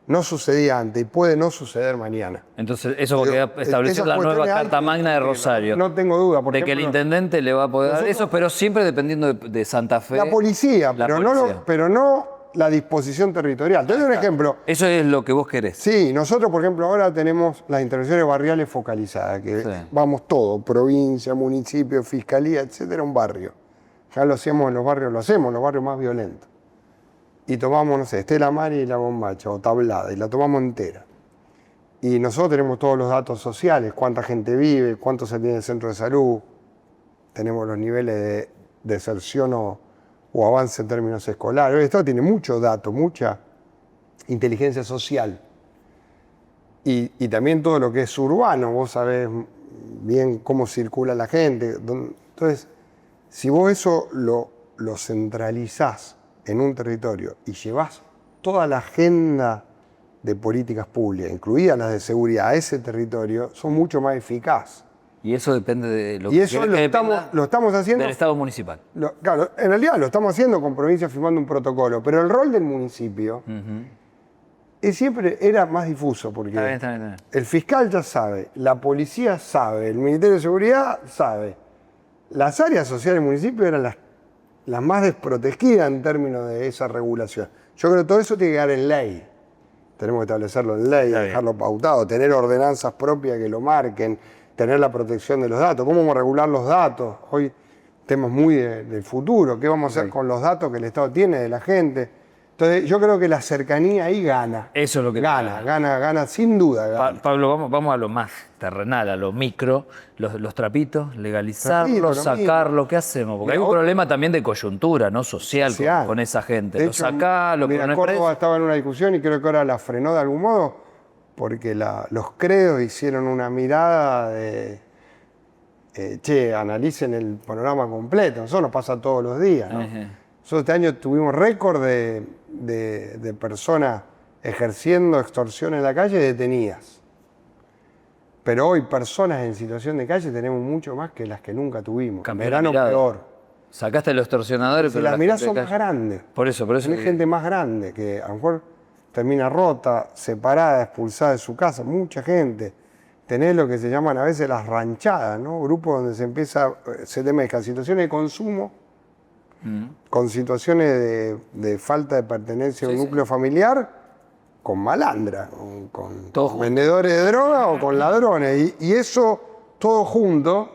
No sucedía antes y puede no suceder mañana. Entonces, eso va a quedar establecido en la nueva Carta Magna de Rosario. No tengo duda. De que el intendente le va a poder dar eso, pero siempre dependiendo de Santa Fe. La policía, pero no la disposición territorial. Te doy un ejemplo. Eso es lo que vos querés. Sí, nosotros, por ejemplo, ahora tenemos las intervenciones barriales focalizadas, que vamos todo, provincia, municipio, fiscalía, etcétera, un barrio. Ya lo hacemos en los barrios, los barrios más violentos. Y tomamos, no sé, Estela Maris y la Bombacha, o Tablada, y la tomamos entera. Y nosotros tenemos todos los datos sociales, cuánta gente vive, cuánto se tiene en el centro de salud, tenemos los niveles de deserción o avance en términos escolares. El Estado tiene muchos datos, mucha inteligencia social. Y también todo lo que es urbano, vos sabés bien cómo circula la gente. Entonces, si vos eso lo centralizás en un territorio y llevás toda la agenda de políticas públicas, incluidas las de seguridad, a ese territorio, son mucho más eficaces. Y eso depende de lo y eso lo estamos haciendo del Estado municipal. Claro, en realidad lo estamos haciendo con provincias firmando un protocolo, pero el rol del municipio siempre era más difuso, porque Está bien. el fiscal ya sabe, la policía sabe, el Ministerio de Seguridad sabe. Las áreas sociales del municipio eran las más desprotegidas en términos de esa regulación. Yo creo que todo eso tiene que quedar en ley. Tenemos que establecerlo en ley, dejarlo pautado, tener ordenanzas propias que lo marquen, tener la protección de los datos. ¿Cómo vamos a regular los datos? Hoy temas muy del futuro. ¿Qué vamos a hacer con los datos que el Estado tiene de la gente? Entonces, yo creo que la cercanía ahí gana. Eso es lo que gana, sin duda. Gana. Pablo, vamos a lo más terrenal, a lo micro, los trapitos, legalizarlos, sacarlos, ¿qué hacemos? Porque hay un problema también de coyuntura, ¿no? Social con esa gente. De Lo sacás, lo mira, Córdoba estaba en una discusión y creo que ahora la frenó de algún modo, porque los credos hicieron una mirada de analicen el panorama completo. Eso nos pasa todos los días, ¿no? Nosotros este año tuvimos récord de personas ejerciendo extorsión en la calle detenidas. Pero hoy personas en situación de calle tenemos mucho más que las que nunca tuvimos. En verano peor. Sacaste a los extorsionadores, pero las miradas son más grandes. Por eso. Hay gente más grande que a lo mejor termina rota, separada, expulsada de su casa. Mucha gente. Tenés lo que se llaman a veces las ranchadas, ¿no? Grupos donde se te mezclan situaciones de consumo con situaciones de falta de pertenencia a un núcleo familiar, con malandra, con vendedores de droga o con ladrones. Y eso todo junto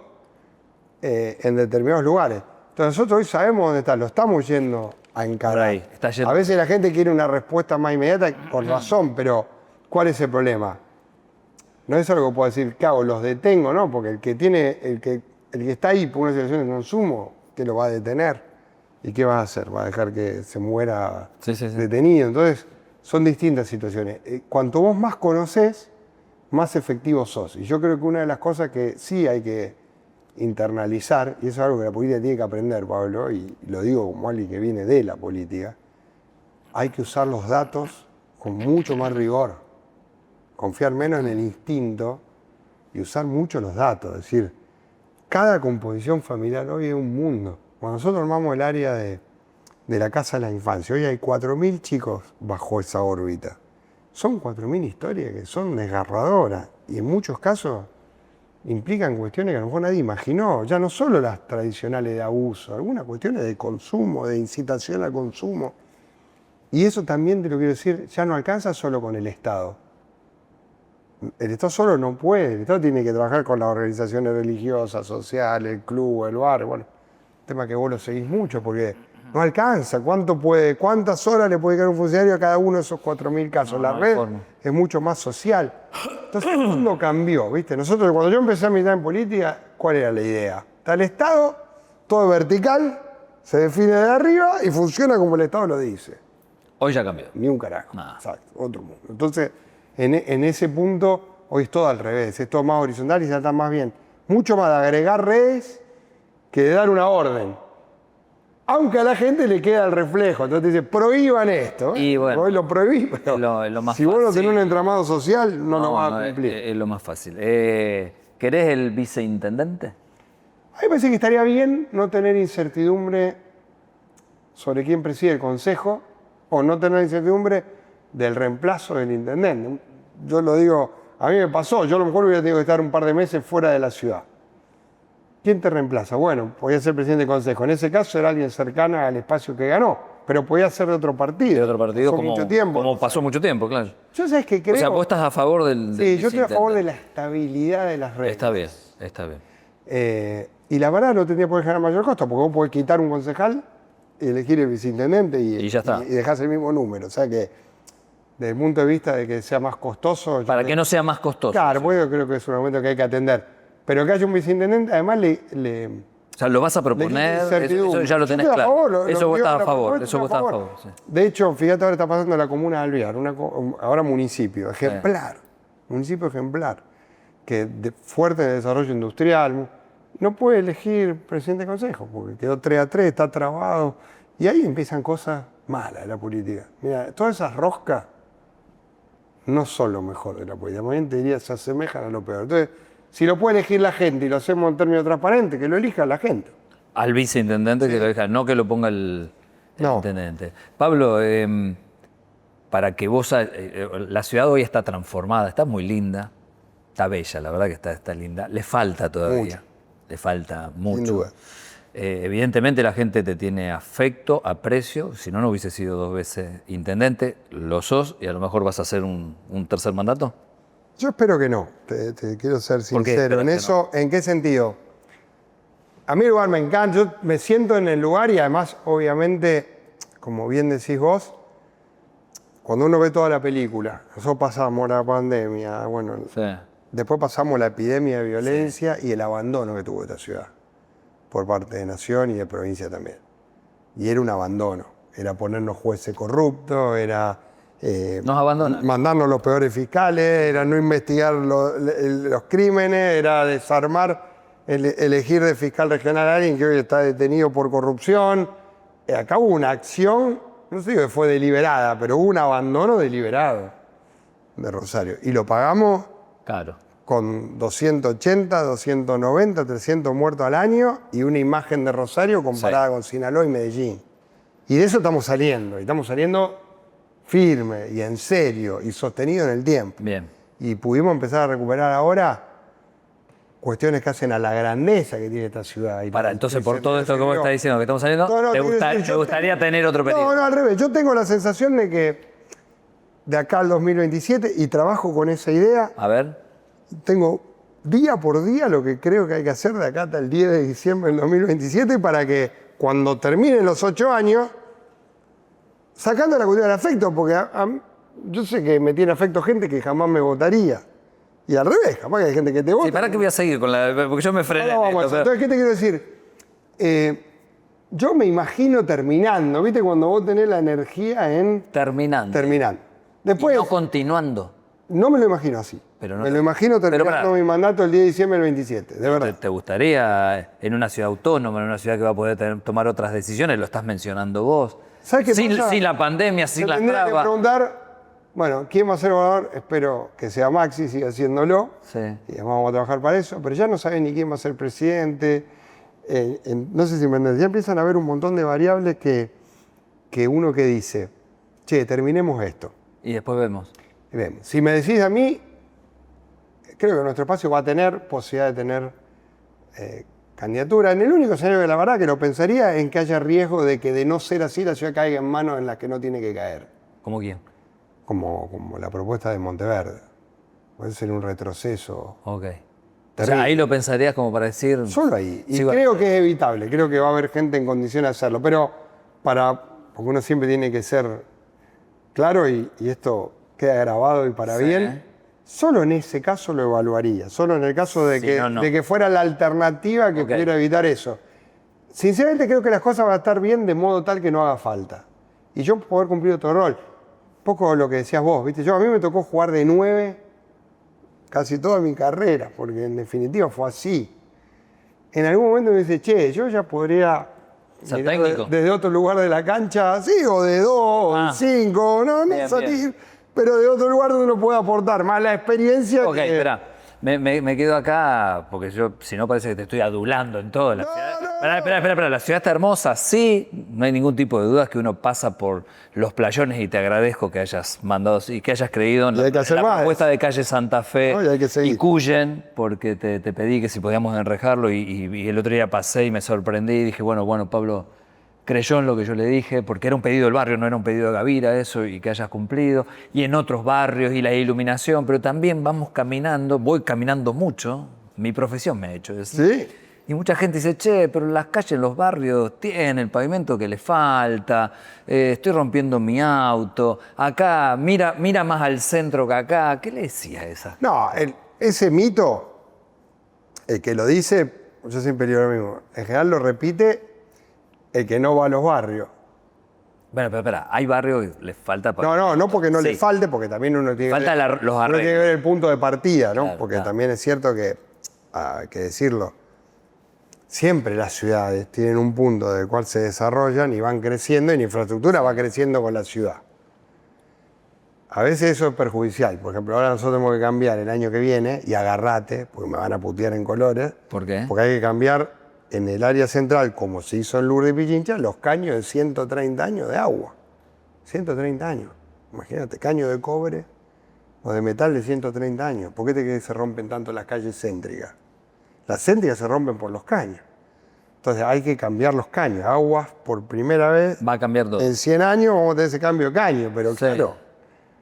en determinados lugares. Entonces nosotros hoy sabemos dónde está, lo estamos yendo a encarar. A veces la gente quiere una respuesta más inmediata, con razón, pero ¿cuál es el problema? No es algo que puedo decir, ¿qué hago? Los detengo, ¿no? Porque el que está ahí por una situación de consumo, te lo va a detener. ¿Y qué vas a hacer? ¿Va a dejar que se muera detenido? Entonces, son distintas situaciones. Cuanto vos más conocés, más efectivo sos. Y yo creo que una de las cosas que sí hay que internalizar, y eso es algo que la política tiene que aprender, Pablo, y lo digo como alguien que viene de la política, hay que usar los datos con mucho más rigor. Confiar menos en el instinto y usar mucho los datos. Es decir, cada composición familiar hoy es un mundo. Cuando nosotros armamos el área de la Casa de la Infancia, hoy hay 4.000 chicos bajo esa órbita. Son 4.000 historias que son desgarradoras y en muchos casos implican cuestiones que a lo mejor nadie imaginó. Ya no solo las tradicionales de abuso, algunas cuestiones de consumo, de incitación al consumo. Y eso también te lo quiero decir, ya no alcanza solo con el Estado. El Estado solo no puede, el Estado tiene que trabajar con las organizaciones religiosas, sociales, el club, el bar, bueno, tema que vos lo seguís mucho porque no alcanza. ¿Cuántas horas le puede quedar un funcionario a cada uno de esos 4.000 casos? La red es mucho más social. Entonces el mundo cambió, ¿viste? Nosotros, cuando yo empecé a militar en política, ¿cuál era la idea? Está el Estado, todo vertical, se define de arriba y funciona como el Estado lo dice. Hoy ya cambió. Ni un carajo. Exacto, otro mundo. Entonces, en ese punto, hoy es todo al revés, es todo más horizontal y se trata más bien, mucho más de agregar redes que de dar una orden. Aunque a la gente le queda el reflejo, entonces te dice, prohíban esto. Y bueno, hoy lo prohibí, pero es lo más si vos no fácil. tenés un entramado social, no lo vas a no, cumplir. es lo más fácil. ¿Querés el viceintendente? A mí me parece que estaría bien no tener incertidumbre sobre quién preside el consejo o no tener incertidumbre del reemplazo del intendente. Yo lo digo, a mí me pasó, yo a lo mejor hubiera tenido que estar un par de meses fuera de la ciudad. ¿Quién te reemplaza? Bueno, podía ser presidente del consejo. En ese caso era alguien cercano al espacio que ganó, pero podía ser de otro partido. De otro partido, Pasó mucho tiempo. como pasó mucho tiempo, claro. Yo sabes que creo... O sea, vos estás a favor del Sí, yo estoy a viceintendente. favor de la estabilidad de las redes. Está bien, está bien. Y la verdad no tendría por qué generar mayor costo, porque vos podés quitar un concejal y elegir el viceintendente y ya está. Y dejás el mismo número. O sea que, desde el punto de vista de que sea más costoso... Para que no sea más costoso. Claro, pues yo creo que es un argumento que hay que atender. Pero que haya un viceintendente, además O sea, lo vas a proponer, incertidumbre. eso ya lo Yo tenés estoy a claro. favor, Eso vos digo, estás a la favor, propuesta eso vos estoy estás a favor. Sí. De hecho, fíjate, ahora está pasando en la comuna de Alvear, ahora municipio, ejemplar, municipio ejemplar, que fuerte en el desarrollo industrial, no puede elegir presidente de consejo, porque quedó 3-3, está trabado, y ahí empiezan cosas malas de la política. Mira, todas esas roscas no son lo mejor de la política, más bien te diría, se asemejan a lo peor. Entonces, si lo puede elegir la gente y lo hacemos en términos transparentes, que lo elija la gente. Al viceintendente que lo deja, no que lo ponga el intendente. Pablo, para que vos... la ciudad hoy está transformada, está muy linda, está bella, la verdad que está linda. Le falta todavía, Mucho. le falta mucho. Sin duda. Evidentemente la gente te tiene afecto, aprecio, si no, no hubiese sido 2 veces intendente, lo sos y a lo mejor vas a hacer un tercer mandato. Yo espero que no, te quiero ser ¿Por qué sincero. esperas En que eso, ¿en qué sentido? A mí el lugar me encanta, yo me siento en el lugar y además, obviamente, como bien decís vos, cuando uno ve toda la película, nosotros pasamos la pandemia, bueno, Sí. después pasamos la epidemia de violencia y el abandono que tuvo esta ciudad, por parte de Nación y de provincia también. Y era un abandono, era ponernos jueces corruptos, era... Nos abandonan. mandarnos los peores fiscales, era no investigar los crímenes, era desarmar, elegir de fiscal regional a alguien que hoy está detenido por corrupción. Acá hubo una acción, no sé si fue deliberada, pero hubo un abandono deliberado de Rosario. Y lo pagamos Claro. con 280, 290, 300 muertos al año y una imagen de Rosario comparada con Sinaloa y Medellín. Y de eso estamos saliendo, y estamos saliendo firme y en serio y sostenido en el tiempo. Bien. Y pudimos empezar a recuperar ahora cuestiones que hacen a la grandeza que tiene esta ciudad. Y Entonces, por todo esto que vos estás diciendo que estamos saliendo, No, ¿te gustaría tener otro periodo? No, al revés. Yo tengo la sensación de que de acá al 2027, y trabajo con esa idea, A ver. tengo día por día lo que creo que hay que hacer de acá hasta el 10 de diciembre del 2027 para que cuando terminen los 8 años, sacando la cuestión del afecto, porque yo sé que me tiene afecto gente que jamás me votaría. Y al revés, capaz que hay gente que te vota. Sí, ¿para qué voy a seguir con la...? Porque yo me frené. No, en vamos, esto, pero- entonces, ¿qué te quiero decir? Yo me imagino terminando, ¿viste? Cuando vos tenés la energía en Terminando. terminando. Después, Y no continuando. no me lo imagino así. Pero no- me lo imagino pero terminando pará. mi mandato el 10 de diciembre del 27, de verdad. ¿Te gustaría en una ciudad autónoma, en una ciudad que va a poder tomar otras decisiones? Lo estás mencionando vos. ¿Sabes qué sin, pasa? sin la pandemia, sin Te las tendría que trabas. preguntar, bueno, ¿quién va a ser gobernador? Espero que sea Maxi, siga haciéndolo. Sí. Y además vamos a trabajar para eso, pero ya no saben ni quién va a ser presidente. No sé si me entendés, ya empiezan a haber un montón de variables que uno que dice, che, terminemos esto. Y después vemos. Y vemos. Si me decís a mí, creo que nuestro espacio va a tener posibilidad de tener candidatura. En el único escenario que la verdad que lo pensaría en que haya riesgo de que de no ser así la ciudad caiga en manos en las que no tiene que caer. ¿Cómo quién? Como la propuesta de Monteverde. Puede ser un retroceso. Ok. O Terrible. sea, ahí lo pensarías como para decir... Solo ahí. Y sigo- creo que es evitable. Creo que va a haber gente en condiciones de hacerlo. Pero porque uno siempre tiene que ser claro y esto queda grabado y para Sí. bien. Solo en ese caso lo evaluaría. Solo en el caso de, Si que, no, no. de que fuera la alternativa que Ok. pudiera evitar eso. Sinceramente creo que las cosas van a estar bien de modo tal que no haga falta. Y yo poder cumplir otro rol. poco lo que decías vos, ¿viste? A mí me tocó jugar de 9 casi toda mi carrera, porque en definitiva fue así. En algún momento me dice, che, yo ya podría ¿Ser mirar técnico? desde otro lugar de la cancha, sí, o de 2, o de 5, no Bien, salir, bien. pero de otro lugar donde uno pueda aportar más la experiencia. Ok, espera. Me quedo acá porque yo, si no, parece que te estoy adulando en todo. La ciudad. Espera. La ciudad está hermosa, sí. No hay ningún tipo de dudas que uno pasa por los playones y te agradezco que hayas mandado y que hayas creído en Y hay que hacer la más. propuesta de calle Santa Fe No, y hay que seguir. Cuyen, porque te pedí que si podíamos enrejarlo y el otro día pasé y me sorprendí y dije, bueno, Pablo creyó en lo que yo le dije, porque era un pedido del barrio, no era un pedido de Gavira, eso, y que hayas cumplido, y en otros barrios, y la iluminación, pero también vamos caminando, voy caminando mucho, mi profesión me ha hecho eso. Sí. Y mucha gente dice, che, pero las calles, los barrios tienen el pavimento que le falta, estoy rompiendo mi auto, acá, mira más al centro que acá. ¿Qué le decía esa? No, ese mito, el que lo dice, yo siempre digo lo mismo, en general lo repite el que no va a los barrios. Bueno, pero espera, hay barrios que les falta... No porque no Sí. le falte, porque también uno tiene, Falta los uno tiene que arreglos. ver el punto de partida, ¿no? Claro, Porque claro. también es cierto que, hay que decirlo, siempre las ciudades tienen un punto del cual se desarrollan y van creciendo y la infraestructura va creciendo con la ciudad. A veces eso es perjudicial. Por ejemplo, ahora nosotros tenemos que cambiar el año que viene, y agarrate, porque me van a putear en colores, ¿Por qué? porque hay que cambiar en el área central, como se hizo en Lourdes y Pichincha, los caños de 130 años de agua. 130 años. Imagínate, caño de cobre o de metal de 130 años. ¿Por qué te crees que se rompen tanto las calles céntricas? Las céntricas se rompen por los caños. Entonces hay que cambiar los caños. Aguas, por primera vez Va a cambiar todo. en 100 años vamos a tener ese cambio de caño, pero Sí. claro,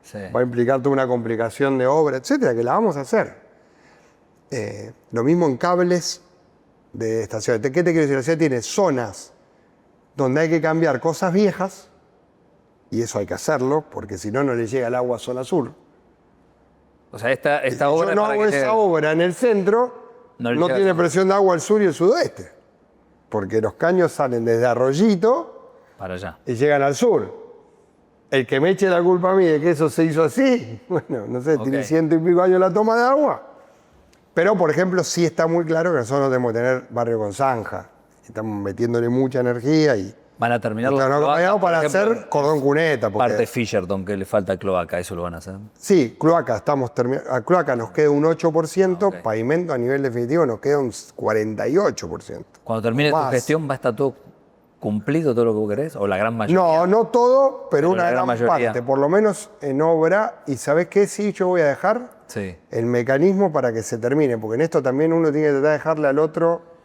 Sí. va a implicar toda una complicación de obra, etcétera, que la vamos a hacer. Lo mismo en cables de estaciones. ¿Qué te quiero decir? La ciudad tiene zonas donde hay que cambiar cosas viejas, y eso hay que hacerlo, porque si no, no le llega el agua a zona sur. O sea, esta Si obra yo no para hago que esa te- obra en el centro, No le no llega tiene a- presión de agua al sur y el sudoeste, porque los caños salen desde Arroyito para allá. y llegan al sur. El que me eche la culpa a mí de que eso se hizo así, bueno, no sé, tiene Ok. 100 y pico años la toma de agua. Pero, por ejemplo, sí está muy claro que nosotros no tenemos que tener barrio con zanja. Estamos metiéndole mucha energía y Van a terminar estamos cloacas, acompañados por para ejemplo, hacer cordón cuneta. Porque, parte Fisherton, que le falta cloaca, eso lo van a hacer. sí, cloaca, estamos terminando. A cloaca nos queda un 8%, Ok. pavimento a nivel definitivo nos queda un 48%. Cuando termine tu Más. gestión, ¿va a estar todo cumplido, todo lo que vos querés? ¿O la gran mayoría? No todo, pero Pero una la gran gran mayoría. parte, por lo menos en obra. ¿Y sabés qué? Sí, yo voy a dejar Sí. el mecanismo para que se termine, porque en esto también uno tiene que tratar de dejarle al otro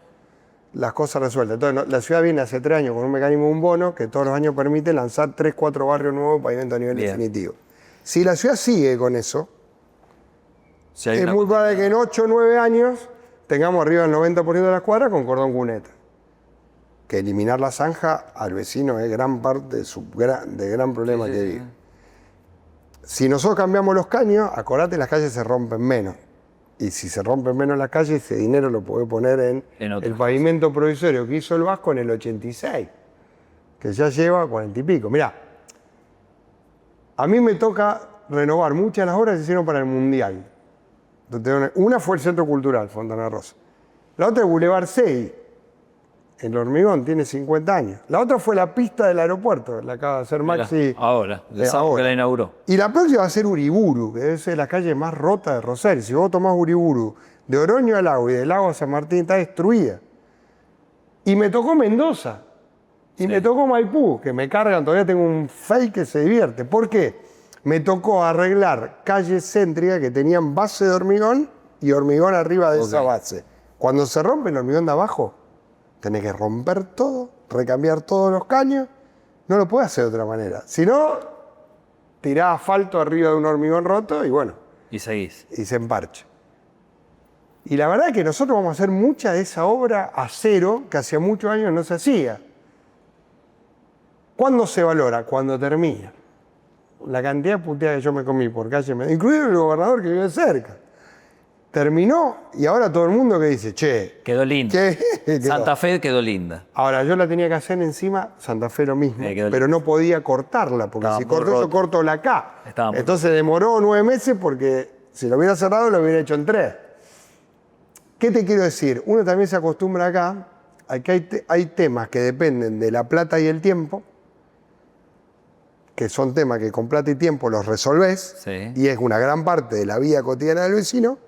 las cosas resueltas. Entonces, la ciudad viene hace 3 años con un mecanismo de un bono que todos los años permite lanzar 3, 4 barrios nuevos de pavimento a nivel Bien. definitivo. Si la ciudad sigue con eso, Si hay es una muy probable que en 8 o 9 años tengamos arriba del 90% de las cuadras con cordón cuneta. Que eliminar la zanja al vecino es gran parte de gran problema que vive. Si nosotros cambiamos los caños, acordate, las calles se rompen menos. Y si se rompen menos las calles, ese dinero lo puede poner En otras el pavimento provisorio que hizo el Vasco en el 86, que ya lleva 40 y pico. Mirá, a mí me toca renovar muchas de las obras que se hicieron para el Mundial. Una fue el Centro Cultural, Fontana Rosa. La otra es Boulevard Segui. El Hormigón tiene 50 años. La otra fue la pista del aeropuerto, la acaba de hacer Maxi. Ahora, de sábado ahora. que la inauguró. Y la próxima va a ser Uriburu, que debe ser la calle más rota de Rosario. Si vos tomás Uriburu, de Oroño al lago y del lago a San Martín, está destruida. Y me tocó Mendoza. Y me tocó Maipú, que me cargan, todavía tengo un fake que se divierte. ¿Por qué? Me tocó arreglar calles céntricas que tenían base de hormigón y hormigón arriba de esa base. Cuando se rompe el hormigón de abajo, tenés que romper todo, recambiar todos los caños. No lo puedes hacer de otra manera. Si no, tirás asfalto arriba de un hormigón roto y bueno, Y seguís. y se emparcha. Y la verdad es que nosotros vamos a hacer mucha de esa obra a cero, que hacía muchos años no se hacía. ¿Cuándo se valora? Cuando termina. La cantidad de puteadas que yo me comí por calle, incluido el gobernador que vive cerca. terminó y ahora todo el mundo que dice, che, Quedó linda. quedó. Santa Fe quedó linda. Ahora, yo la tenía que hacer encima, Santa Fe lo mismo, Quedó pero no podía cortarla, porque Estaba si muy corto eso, roto. corto la K. Estaba muy Entonces demoró 9 meses porque si lo hubiera cerrado, lo hubiera hecho en 3. ¿Qué te quiero decir? Uno también se acostumbra acá a que hay temas que dependen de la plata y el tiempo, que son temas que con plata y tiempo los resolvés, Sí. y es una gran parte de la vida cotidiana del vecino,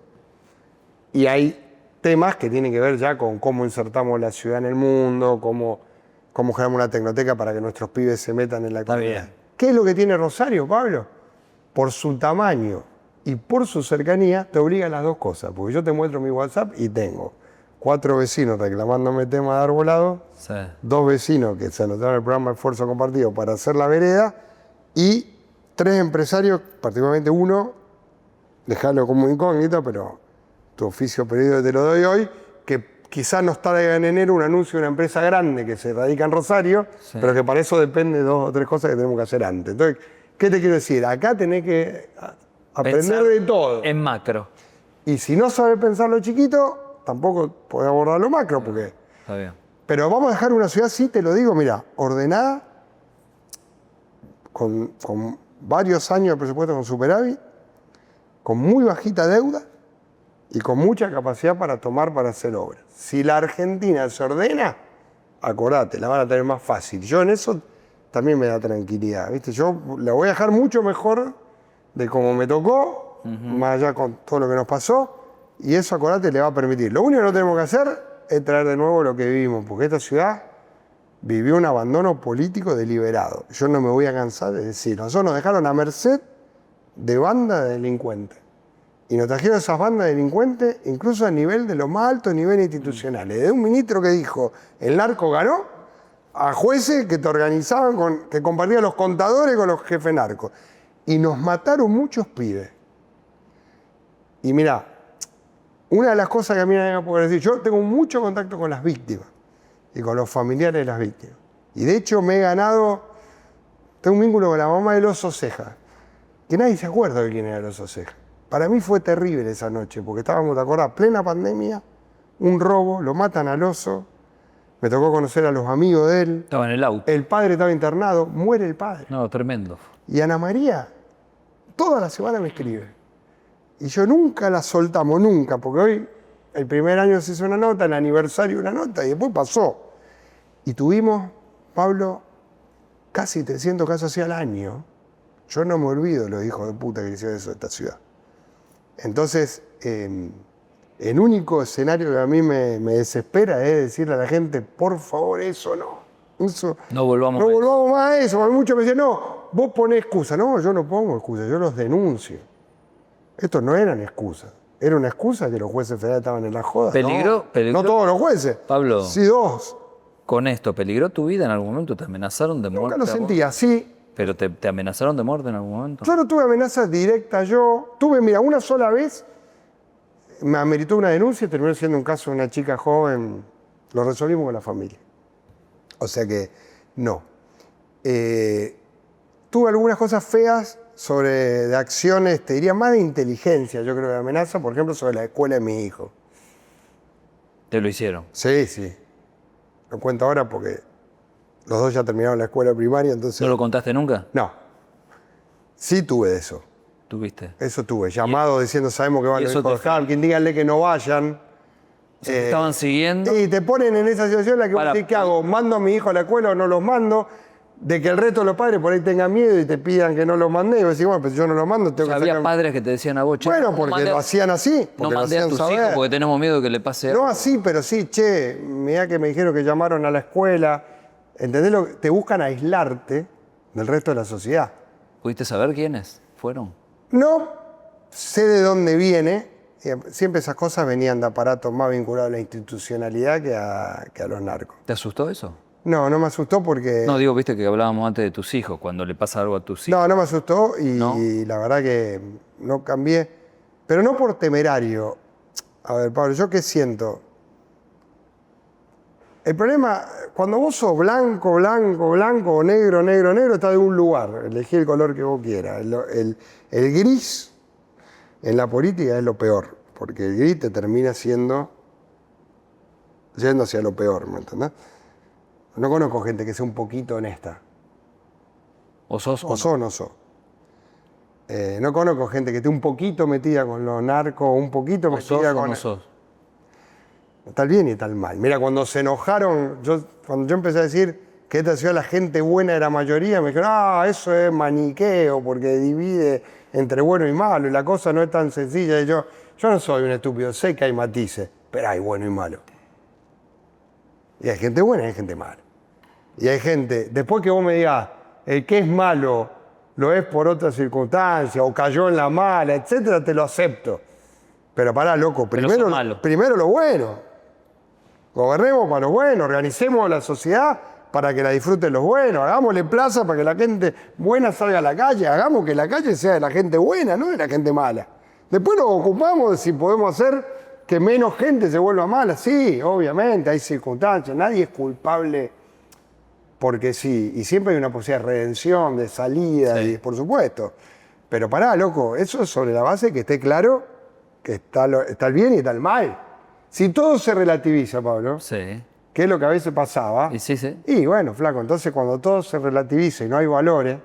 y hay temas que tienen que ver ya con cómo insertamos la ciudad en el mundo, cómo generamos una tecnoteca para que nuestros pibes se metan en la Está comunidad. bien. ¿Qué es lo que tiene Rosario, Pablo? Por su tamaño y por su cercanía, te obliga a las dos cosas. Porque yo te muestro mi WhatsApp y tengo 4 vecinos reclamándome temas de arbolado, Sí. 2 vecinos que se anotaron el programa Esfuerzo Compartido para hacer la vereda y 3 empresarios, particularmente uno, dejarlo como incógnito, pero tu oficio pedido te lo doy hoy, que quizás nos traiga en enero un anuncio de una empresa grande que se radica en Rosario, Sí. pero que para eso depende de 2 o 3 cosas que tenemos que hacer antes. Entonces, ¿qué te quiero decir? Acá tenés que aprender Pensar de todo. En macro. Y si no sabes pensar lo chiquito, tampoco podés abordar lo macro, porque... Está bien. Pero vamos a dejar una ciudad, sí te lo digo, mira, ordenada, con varios años de presupuesto con superávit, con muy bajita deuda y con mucha capacidad para tomar para hacer obras. Si la Argentina se ordena, acordate, la van a tener más fácil. Yo en eso también me da tranquilidad, ¿viste? Yo la voy a dejar mucho mejor de como me tocó, más allá con todo lo que nos pasó, y eso, acordate, le va a permitir. Lo único que no tenemos que hacer es traer de nuevo lo que vivimos, porque esta ciudad vivió un abandono político deliberado. Yo no me voy a cansar de decir, nosotros nos dejaron a merced de bandas de delincuentes. Y nos trajeron esas bandas de delincuentes incluso a nivel de los más altos niveles institucionales. De un ministro que dijo, el narco ganó, a jueces que te organizaban, que compartían los contadores con los jefes narcos. Y nos mataron muchos pibes. Y mirá, una de las cosas que a mí me va a poder decir, yo tengo mucho contacto con las víctimas y con los familiares de las víctimas. Y de hecho me he ganado, tengo un vínculo con la mamá del Oso Ceja, que nadie se acuerda de quién era el Oso Ceja. Para mí fue terrible esa noche, porque estábamos, ¿te acordás? Plena pandemia, un robo, lo matan al oso, me tocó conocer a los amigos de él, Estaba en el auto. el padre estaba internado, muere el padre. No, tremendo. Y Ana María, toda la semana me escribe. Y yo nunca la soltamos, nunca, porque hoy, el primer año se hizo una nota, el aniversario una nota, y después pasó. Y tuvimos, Pablo, casi 300 casos así al año. Yo no me olvido los hijos de puta que hicieron eso de esta ciudad. Entonces, el único escenario que a mí me desespera es decirle a la gente, por favor, eso no. Eso, No volvamos no a eso. volvamos más a eso. Porque muchos me decían, no, vos ponés excusa. No, yo no pongo excusa, yo los denuncio. Estos no eran excusas. Era una excusa que los jueces federales estaban en la joda. Peligró- no, peligró. no todos los jueces. Pablo. Sí, 2. Con esto, ¿peligró tu vida en algún momento? ¿Te amenazaron de muerte? Nunca lo a vos? sentí así. ¿Pero te amenazaron de muerte en algún momento? Yo no tuve amenazas directas, tuve, mira, una sola vez me ameritó una denuncia y terminó siendo un caso de una chica joven, lo resolvimos con la familia. O sea que, no. Tuve algunas cosas feas de acciones, te diría más de inteligencia, yo creo, de amenaza, por ejemplo, sobre la escuela de mi hijo. Te lo hicieron. Sí, sí. Lo cuento ahora porque los dos ya terminaron la escuela primaria, entonces... ¿No lo contaste nunca? No. Sí tuve de eso. ¿Tuviste? Eso tuve, llamado diciendo, sabemos que van ¿Y los eso hijos te- de Harkin, díganle que no vayan. ¿Te estaban siguiendo? Y te ponen en esa situación en la que Para- vos decís, ¿qué hago? ¿Mando a mi hijo a la escuela o no los mando? De que el resto de los padres por ahí tengan miedo y te pidan que no los mande. Y vos decís, bueno, pues yo no los mando, O tengo sea, que había sacar... padres que te decían a vos, che, Bueno, no porque mandé a- lo hacían así, No porque lo mandé a hacían tus saber. hijos porque tenemos miedo de que le pase algo. No así, pero sí, che, mirá que me dijeron que llamaron a la escuela. ¿Entendés? Te buscan aislarte del resto de la sociedad. ¿Pudiste saber quiénes fueron? No sé de dónde viene. Siempre esas cosas venían de aparatos más vinculados a la institucionalidad que a los narcos. ¿Te asustó eso? No, no me asustó porque... No, digo, viste que hablábamos antes de tus hijos, cuando le pasa algo a tus hijos. No, no me asustó y ¿No? la verdad que no cambié. Pero no por temerario. A ver, Pablo, ¿yo qué siento? El problema, cuando vos sos blanco, blanco, blanco, o negro, negro, negro, está de un lugar. Elegí el color que vos quieras. El gris en la política es lo peor. porque el gris te termina yendo hacia lo peor, ¿me entendés? No conozco gente que sea un poquito honesta. ¿O sos O no sos. No conozco gente que esté un poquito metida con los narcos, un poquito ¿O sos metida o con... no sos? Tal bien y tal mal. Mira, cuando se enojaron, cuando yo empecé a decir que esta ciudad la gente buena era mayoría, me dijeron, eso es maniqueo, porque divide entre bueno y malo, y la cosa no es tan sencilla. Y yo no soy un estúpido, sé que hay matices, pero hay bueno y malo. Y hay gente buena y hay gente mala. Y hay gente, después que vos me digas, el que es malo lo es por otra circunstancia, o cayó en la mala, etcétera, te lo acepto. Pero pará, loco, Pero sos malo. primero lo bueno. Gobernemos para lo bueno, organicemos la sociedad para que la disfruten los buenos, hagámosle plaza para que la gente buena salga a la calle, hagamos que la calle sea de la gente buena, no de la gente mala. Después nos ocupamos de si podemos hacer que menos gente se vuelva mala. Sí, obviamente, hay circunstancias, nadie es culpable porque sí, y siempre hay una posibilidad de redención, de salida, Sí. y por supuesto. Pero pará, loco, eso es sobre la base que esté claro que está el bien y está el mal. Si todo se relativiza, Pablo, Sí. que es lo que a veces pasaba, Y sí, sí. y bueno, flaco, entonces cuando todo se relativiza y no hay valores,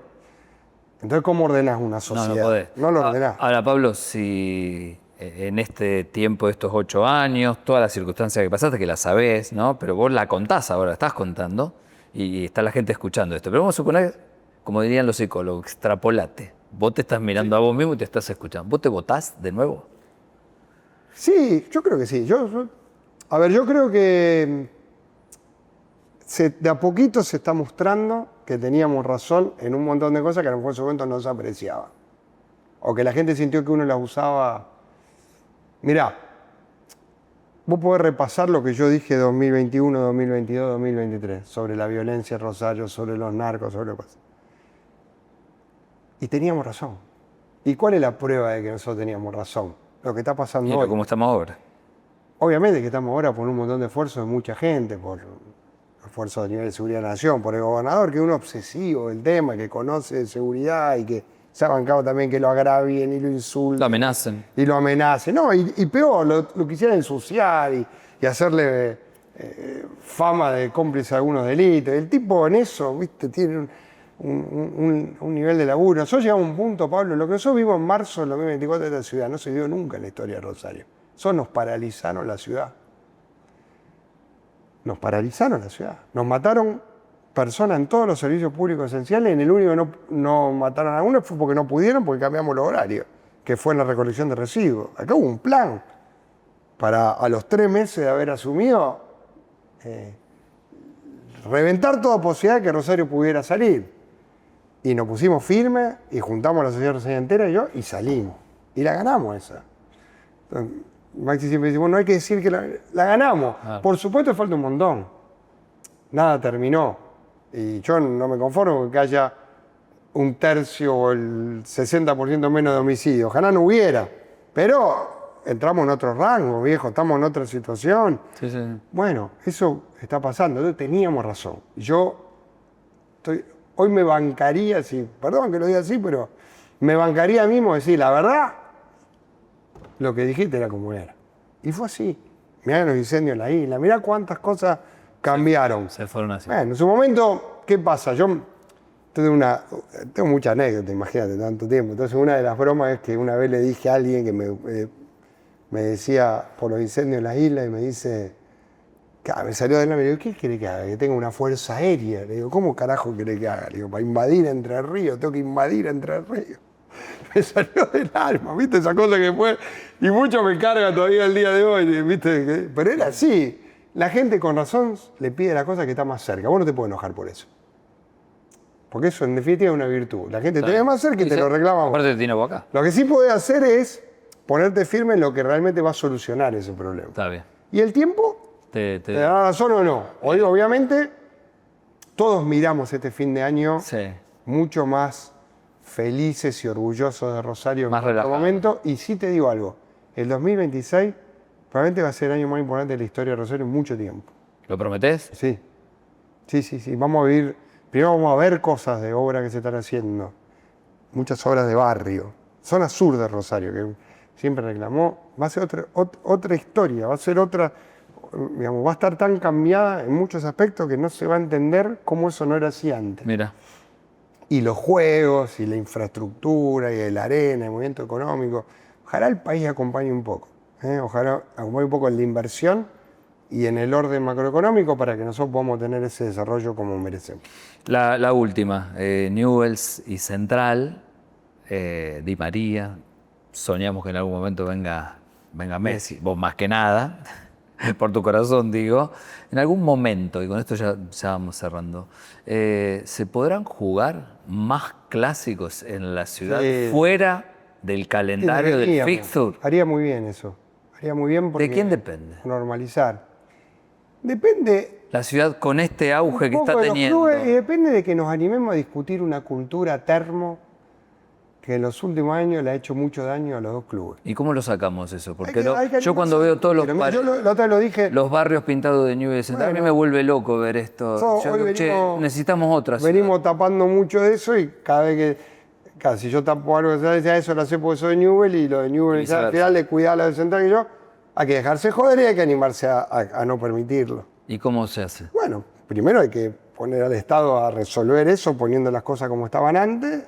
entonces ¿cómo ordenás una No, sociedad? no podés. No lo ordenás. Ahora, Pablo, si en este tiempo, de estos 8 años, todas las circunstancias que pasaste, que las sabés, ¿no? Pero vos la contás ahora, estás contando, y está la gente escuchando esto. Pero vamos a suponer, como dirían los psicólogos, extrapolate. Vos te estás mirando a vos mismo y te estás escuchando. ¿Vos te votás de nuevo? Sí, yo creo que sí. Yo creo que de a poquito se está mostrando que teníamos razón en un montón de cosas que a lo mejor en su momento no se apreciaban. O que la gente sintió que uno las usaba. Mirá, vos podés repasar lo que yo dije 2021, 2022, 2023 sobre la violencia en Rosario, sobre los narcos, sobre cosas. Y teníamos razón. ¿Y cuál es la prueba de que nosotros teníamos razón? Lo que está pasando Mira hoy. cómo estamos ahora. Obviamente que estamos ahora por un montón de esfuerzos de mucha gente, por esfuerzos a nivel de seguridad de la nación, por el gobernador, que es un obsesivo del tema, que conoce de seguridad y que se ha bancado también que lo agravien y lo insulten. Lo amenacen. Y lo amenacen. No, y peor, lo quisieran ensuciar y hacerle fama de cómplice a algunos delitos. El tipo en eso, viste, tiene un nivel de laburo. Nosotros llegamos a un punto, Pablo, lo que nosotros vimos en marzo del 2024 de esta ciudad no se dio nunca en la historia de Rosario. Eso nos paralizaron la ciudad. Nos paralizaron la ciudad. Nos mataron personas en todos los servicios públicos esenciales. En el único que no mataron a uno fue porque no pudieron, porque cambiamos los horarios, que fue en la recolección de residuos. Acá hubo un plan para a los 3 meses de haber asumido reventar toda posibilidad de que Rosario pudiera salir. Y nos pusimos firmes y juntamos a la sociedad rosarina entera y yo y salimos. Y la ganamos esa. Entonces, Maxi siempre dice, bueno, no hay que decir que la ganamos. Por supuesto falta un montón. Nada terminó. Y yo no me conformo con que haya 1/3 o el 60% menos de homicidios. Ojalá no hubiera. Pero entramos en otro rango, viejo. Estamos en otra situación. Sí, sí. Bueno, eso está pasando. Entonces teníamos razón. Hoy me bancaría, perdón que lo diga así, pero me bancaría mismo decir, la verdad, lo que dijiste era como era. Y fue así. Mirá los incendios en la isla, mirá cuántas cosas cambiaron. Se fueron así. Bueno, en su momento, ¿qué pasa? Yo tengo muchas anécdotas, imagínate, tanto tiempo. Entonces una de las bromas es que una vez le dije a alguien que me decía por los incendios en la isla y me dice, me salió de la me digo, ¿qué quiere que haga? Que tenga una fuerza aérea. Le digo, ¿cómo carajo quiere que haga? Le digo, para invadir Entre Ríos, tengo que invadir Entre Ríos. Me salió del alma, ¿viste? Esa cosa que fue. Y mucho me carga todavía el día de hoy, ¿viste? Pero era así. La gente con razón le pide la cosa que está más cerca. Vos no te puedes enojar por eso. Porque eso en definitiva es una virtud. La gente te ve más cerca y te lo reclama. Aparte te tiene vos acá. Lo que sí podés hacer es ponerte firme en lo que realmente va a solucionar ese problema. Está bien. Y el tiempo ¿te da razón o no? Hoy, obviamente, todos miramos este fin de año Sí. mucho más felices y orgullosos de Rosario Más en este relajado. momento. Y sí te digo algo, el 2026 probablemente va a ser el año más importante de la historia de Rosario en mucho tiempo. ¿Lo prometés? Sí. Sí. Vamos a vivir, primero vamos a ver cosas de obra que se están haciendo. Muchas obras de barrio. Zona sur de Rosario, que siempre reclamó, va a ser otra historia, va a ser otra, digamos, va a estar tan cambiada en muchos aspectos que no se va a entender cómo eso no era así antes. Mira. Y los juegos, y la infraestructura, y la arena, el movimiento económico. Ojalá el país acompañe un poco. Ojalá acompañe un poco en la inversión y en el orden macroeconómico para que nosotros podamos tener ese desarrollo como merecemos. La última, Newell's y Central, Di María. Soñamos que en algún momento venga Messi, vos más que nada, por tu corazón digo. En algún momento, y con esto ya vamos cerrando, ¿se podrán jugar más clásicos en la ciudad fuera del calendario del fixture? Haría muy bien eso. Haría muy bien porque... ¿De quién depende? Normalizar. Depende... La ciudad con este auge que está teniendo. Clubes, y depende de que nos animemos a discutir una cultura termo que en los últimos años le ha hecho mucho daño a los dos clubes. ¿Y cómo lo sacamos eso? Porque hay yo cuando veo todos los barrios pintados de Newell's Central, a mí me vuelve loco ver esto. Necesitamos otras. Venimos tapando mucho de eso y cada vez que... Claro, si yo tapo algo de Central, eso lo sé porque soy de Newell's y lo de Newell's al final le cuida a la de Central que yo. Hay que dejarse joder y hay que animarse a no permitirlo. ¿Y cómo se hace? Bueno, primero hay que poner al Estado a resolver eso poniendo las cosas como estaban antes.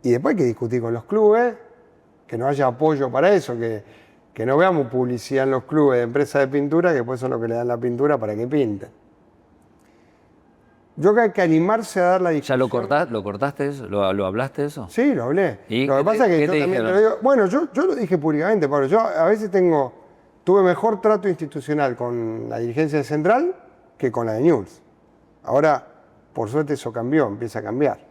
Y después hay que discutir con los clubes, que no haya apoyo para eso, que no veamos publicidad en los clubes de empresas de pintura, que después son los que le dan la pintura para que pinten. Yo creo que hay que animarse a dar la discusión. ¿Ya lo cortaste eso? ¿Lo hablaste eso? Sí, lo hablé. ¿Y lo que pasa es que yo también te lo digo. Bueno, yo lo dije públicamente, Pablo. Yo a veces tuve mejor trato institucional con la dirigencia de Central que con la de Newell's. Ahora, por suerte, eso cambió, empieza a cambiar.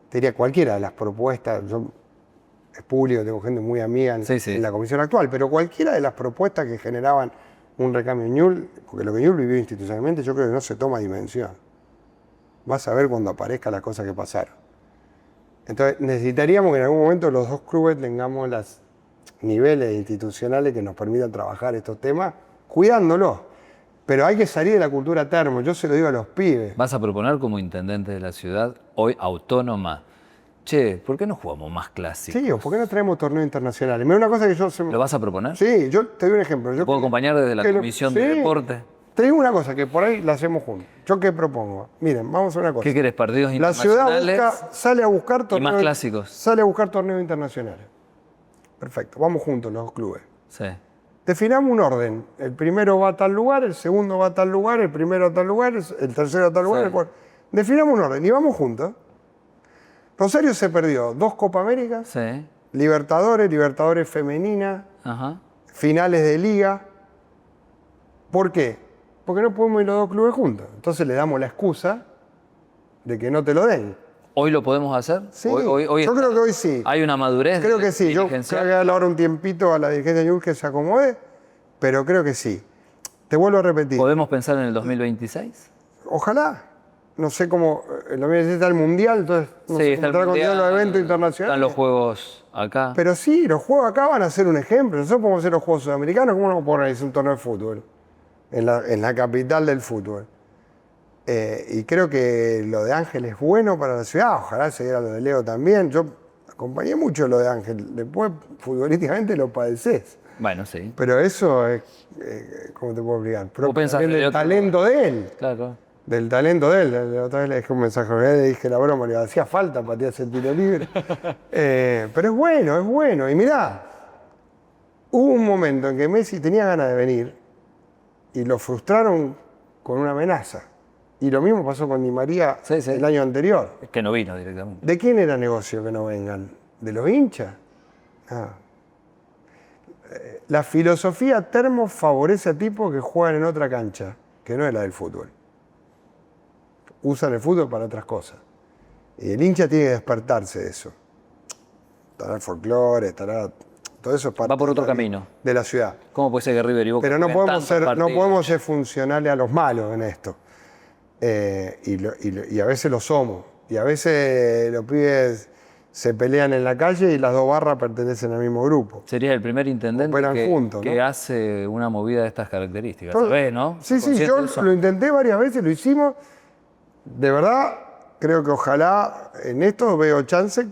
Te diría cualquiera de las propuestas, es público, tengo gente muy amiga en la comisión actual, pero cualquiera de las propuestas que generaban un recambio en Newell's, porque lo que Newell's vivió institucionalmente yo creo que no se toma dimensión. Vas a ver cuando aparezcan las cosas que pasaron. Entonces necesitaríamos que en algún momento los dos clubes tengamos los niveles institucionales que nos permitan trabajar estos temas, cuidándolos. Pero hay que salir de la cultura termo, yo se lo digo a los pibes. ¿Vas a proponer como intendente de la ciudad, hoy autónoma, che, ¿por qué no jugamos más clásicos? Sí, o ¿por qué no traemos torneos internacionales? Mira, una cosa que yo... ¿Lo vas a proponer? Sí, yo te doy un ejemplo. ¿Puedo acompañar desde la comisión de deporte? Te digo una cosa, que por ahí la hacemos juntos. ¿Yo qué propongo? Miren, vamos a una cosa. ¿Qué querés, partidos la internacionales? La ciudad sale a buscar torneos... Y más clásicos. Sale a buscar torneos internacionales. Perfecto, vamos juntos los dos clubes. Sí. Definamos un orden. El primero va a tal lugar, el segundo va a tal lugar, el primero a tal lugar, el tercero a tal lugar, el cuarto. Definamos un orden y vamos juntos. Rosario se perdió 2 Copa Américas, Sí. Libertadores femenina, finales de liga. ¿Por qué? Porque no podemos ir los dos clubes juntos. Entonces le damos la excusa de que no te lo den. ¿Hoy lo podemos hacer? Sí, yo creo que hoy sí. ¿Hay una madurez? Creo que sí. Yo creo que voy a dar ahora un tiempito a la dirigencia de Newell's que se acomode, pero creo que sí. Te vuelvo a repetir. ¿Podemos pensar en el 2026? Ojalá. No sé cómo. El 2026 está el Mundial, entonces no sé está el cómo mundial, los eventos internacionales. Están los juegos acá. Pero sí, los juegos acá van a ser un ejemplo. Nosotros podemos hacer los Juegos Sudamericanos, ¿cómo no podemos organizar un torneo de fútbol? En la capital del fútbol. Y creo que lo de Ángel es bueno para la ciudad, ojalá se diera lo de Leo también. Yo acompañé mucho lo de Ángel, después futbolísticamente lo padecés. Bueno, sí. Pero eso es, ¿cómo te puedo explicar? También del talento de él. Claro. Del talento de él. La otra vez le dejé un mensaje, le dije la broma, le hacía falta patear ese tiro libre. Pero es bueno. Y mirá, hubo un momento en que Messi tenía ganas de venir y lo frustraron con una amenaza. Y lo mismo pasó con Di María el año anterior. Es que no vino directamente. ¿De quién era negocio que no vengan? ¿De los hinchas? La filosofía termo favorece a tipos que juegan en otra cancha, que no es la del fútbol. Usan el fútbol para otras cosas. Y el hincha tiene que despertarse de eso. Estará el folclore, todo eso es parte va por otro camino de la ciudad. ¿Cómo puede ser que River y Boca? Pero no podemos ser funcionales a los malos en esto. Y a veces lo somos. Y a veces los pibes se pelean en la calle y las dos barras pertenecen al mismo grupo. Sería el primer intendente que hace una movida de estas características. ¿Sabés, no? Sí, yo lo intenté varias veces, lo hicimos. De verdad, creo que ojalá en esto veo chance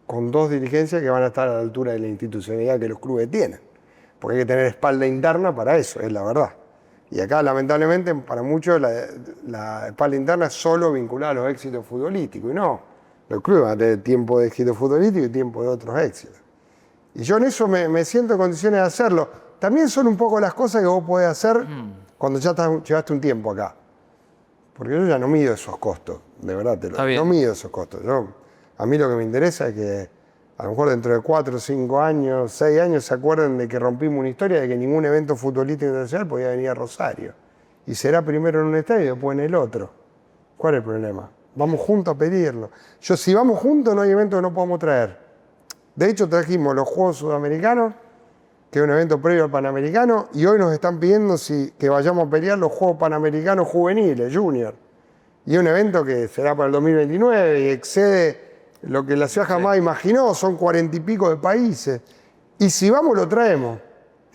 con 2 dirigencias que van a estar a la altura de la institucionalidad que los clubes tienen. Porque hay que tener espalda interna para eso, es la verdad. Y acá, lamentablemente, para muchos la espalda interna es solo vinculada a los éxitos futbolísticos. Y no, los clubes van a tener tiempo de éxito futbolístico y tiempo de otros éxitos. Y yo en eso me siento en condiciones de hacerlo. También son un poco las cosas que vos podés hacer cuando ya llevaste un tiempo acá. Porque yo ya no mido esos costos, de verdad te lo digo. No mido esos costos. A mí lo que me interesa es que a lo mejor dentro de 4, 5 años, 6 años se acuerden de que rompimos una historia de que ningún evento futbolístico internacional podía venir a Rosario. Y será primero en un estadio y después en el otro. ¿Cuál es el problema? Vamos juntos a pedirlo. Si vamos juntos no hay evento que no podamos traer. De hecho trajimos los Juegos Sudamericanos, que es un evento previo al Panamericano, y hoy nos están pidiendo que vayamos a pelear los Juegos Panamericanos Juveniles, Junior. Y es un evento que será para el 2029 y excede lo que la ciudad jamás imaginó, son 40 y pico de países. Y si vamos, lo traemos.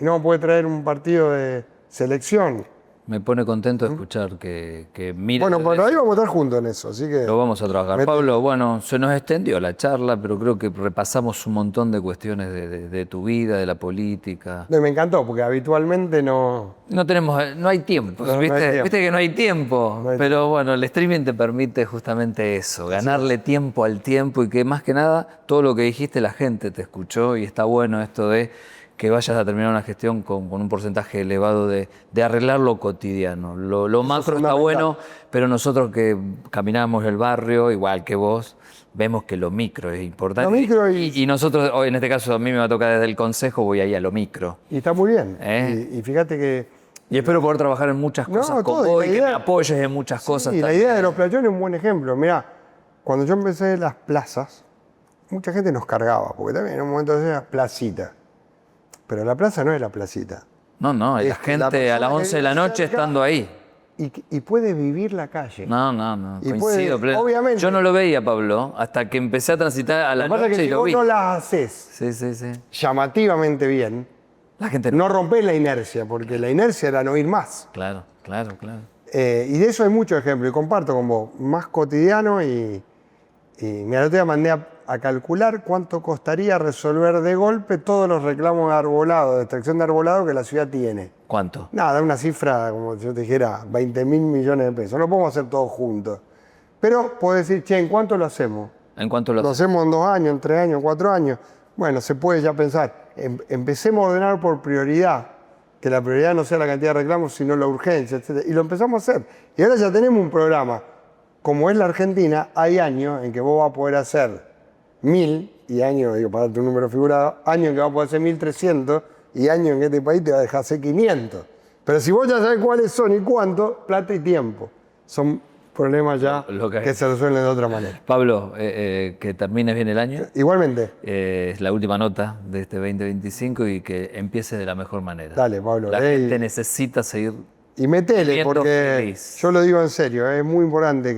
Y no puede traer un partido de selección. Me pone contento escuchar que mira. Bueno, por ahí vamos a estar juntos en eso, así que... Lo vamos a trabajar. Pablo, bueno, se nos extendió la charla, pero creo que repasamos un montón de cuestiones de tu vida, de la política. No, me encantó, porque habitualmente no... No hay tiempo, ¿viste que no hay tiempo? Pero bueno, el streaming te permite justamente eso, ganarle tiempo al tiempo y que más que nada, todo lo que dijiste la gente te escuchó y está bueno esto de que vayas a terminar una gestión con un porcentaje elevado de arreglar lo cotidiano. Lo macro está bueno, pero nosotros que caminamos el barrio, igual que vos, vemos que lo micro es importante. Lo micro y nosotros, hoy en este caso a mí me va a tocar desde el consejo, voy ahí a lo micro. Y está muy bien. Y fíjate que... Y espero poder trabajar en muchas cosas con vos y que me apoyes en muchas cosas. Y la idea de los playones es un buen ejemplo. Mirá, cuando yo empecé las plazas, mucha gente nos cargaba, porque también en un momento decía placita. Pero la plaza no es la placita. No, hay la gente a las 11 de la noche estando ahí. Y puede vivir la calle. No, y coincido. Obviamente. Yo no lo veía, Pablo, hasta que empecé a transitar a la noche que y lo vi. Si vos no las haces llamativamente bien, la gente no rompés la inercia, porque la inercia era no ir más. Claro. Y de eso hay muchos ejemplos, y comparto con vos, más cotidiano y mira, el otro día mandé a calcular cuánto costaría resolver de golpe todos los reclamos de arbolado, de extracción de arbolado que la ciudad tiene. ¿Cuánto? Nada, una cifra, como si yo te dijera, 20.000 millones de pesos. No podemos hacer todo juntos. Pero puedo decir, che, ¿en cuánto lo hacemos? ¿En cuánto lo hacemos? ¿En 2 años, en 3 años, en 4 años? Bueno, se puede ya pensar. Empecemos a ordenar por prioridad. Que la prioridad no sea la cantidad de reclamos, sino la urgencia, etc. Y lo empezamos a hacer. Y ahora ya tenemos un programa. Como es la Argentina, hay años en que vos vas a poder hacer 1.000, y años, digo, para darte un número figurado, años en que vas a poder hacer 1.300, y años en que este país te va a dejar hacer 500. Pero si vos ya sabés cuáles son y cuánto, plata y tiempo. Son problemas ya que se resuelven de otra manera. Pablo, que termines bien el año. Igualmente. Es la última nota de este 2025 y que empiece de la mejor manera. Dale, Pablo. La gente necesita seguir. Y metele, porque feliz. Yo lo digo en serio, es muy importante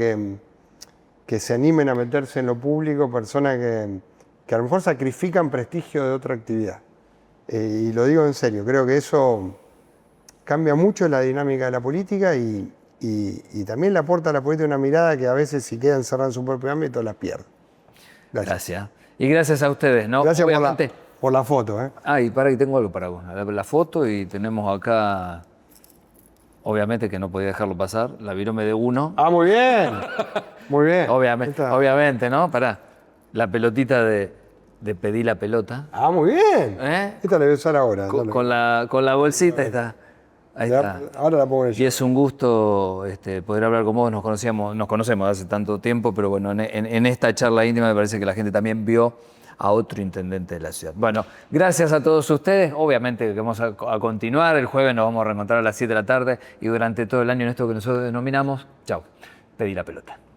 que se animen a meterse en lo público personas que a lo mejor sacrifican prestigio de otra actividad. Y lo digo en serio, creo que eso cambia mucho la dinámica de la política y también le aporta a la política una mirada que a veces si queda encerrada en su propio ámbito la pierde. Gracias. Y gracias a ustedes, ¿no? Gracias por la foto. Y para que tengo algo para vos. La foto y tenemos acá... Obviamente que no podía dejarlo pasar, la virome de uno. ¡Ah, muy bien! Muy bien. Obviamente, ¿no? Pará. La pelotita de pedir la pelota. ¡Ah, muy bien! Esta la voy a usar ahora. Con la bolsita está. Ahí está. Ahora la pongo en el... Y es un gusto poder hablar con vos. Nos conocemos hace tanto tiempo, pero bueno, en esta charla íntima me parece que la gente también vio a otro intendente de la ciudad. Bueno, gracias a todos ustedes. Obviamente que vamos a continuar. El jueves nos vamos a reencontrar a las 7 de la tarde y durante todo el año en esto que nosotros denominamos, pedí la pelota.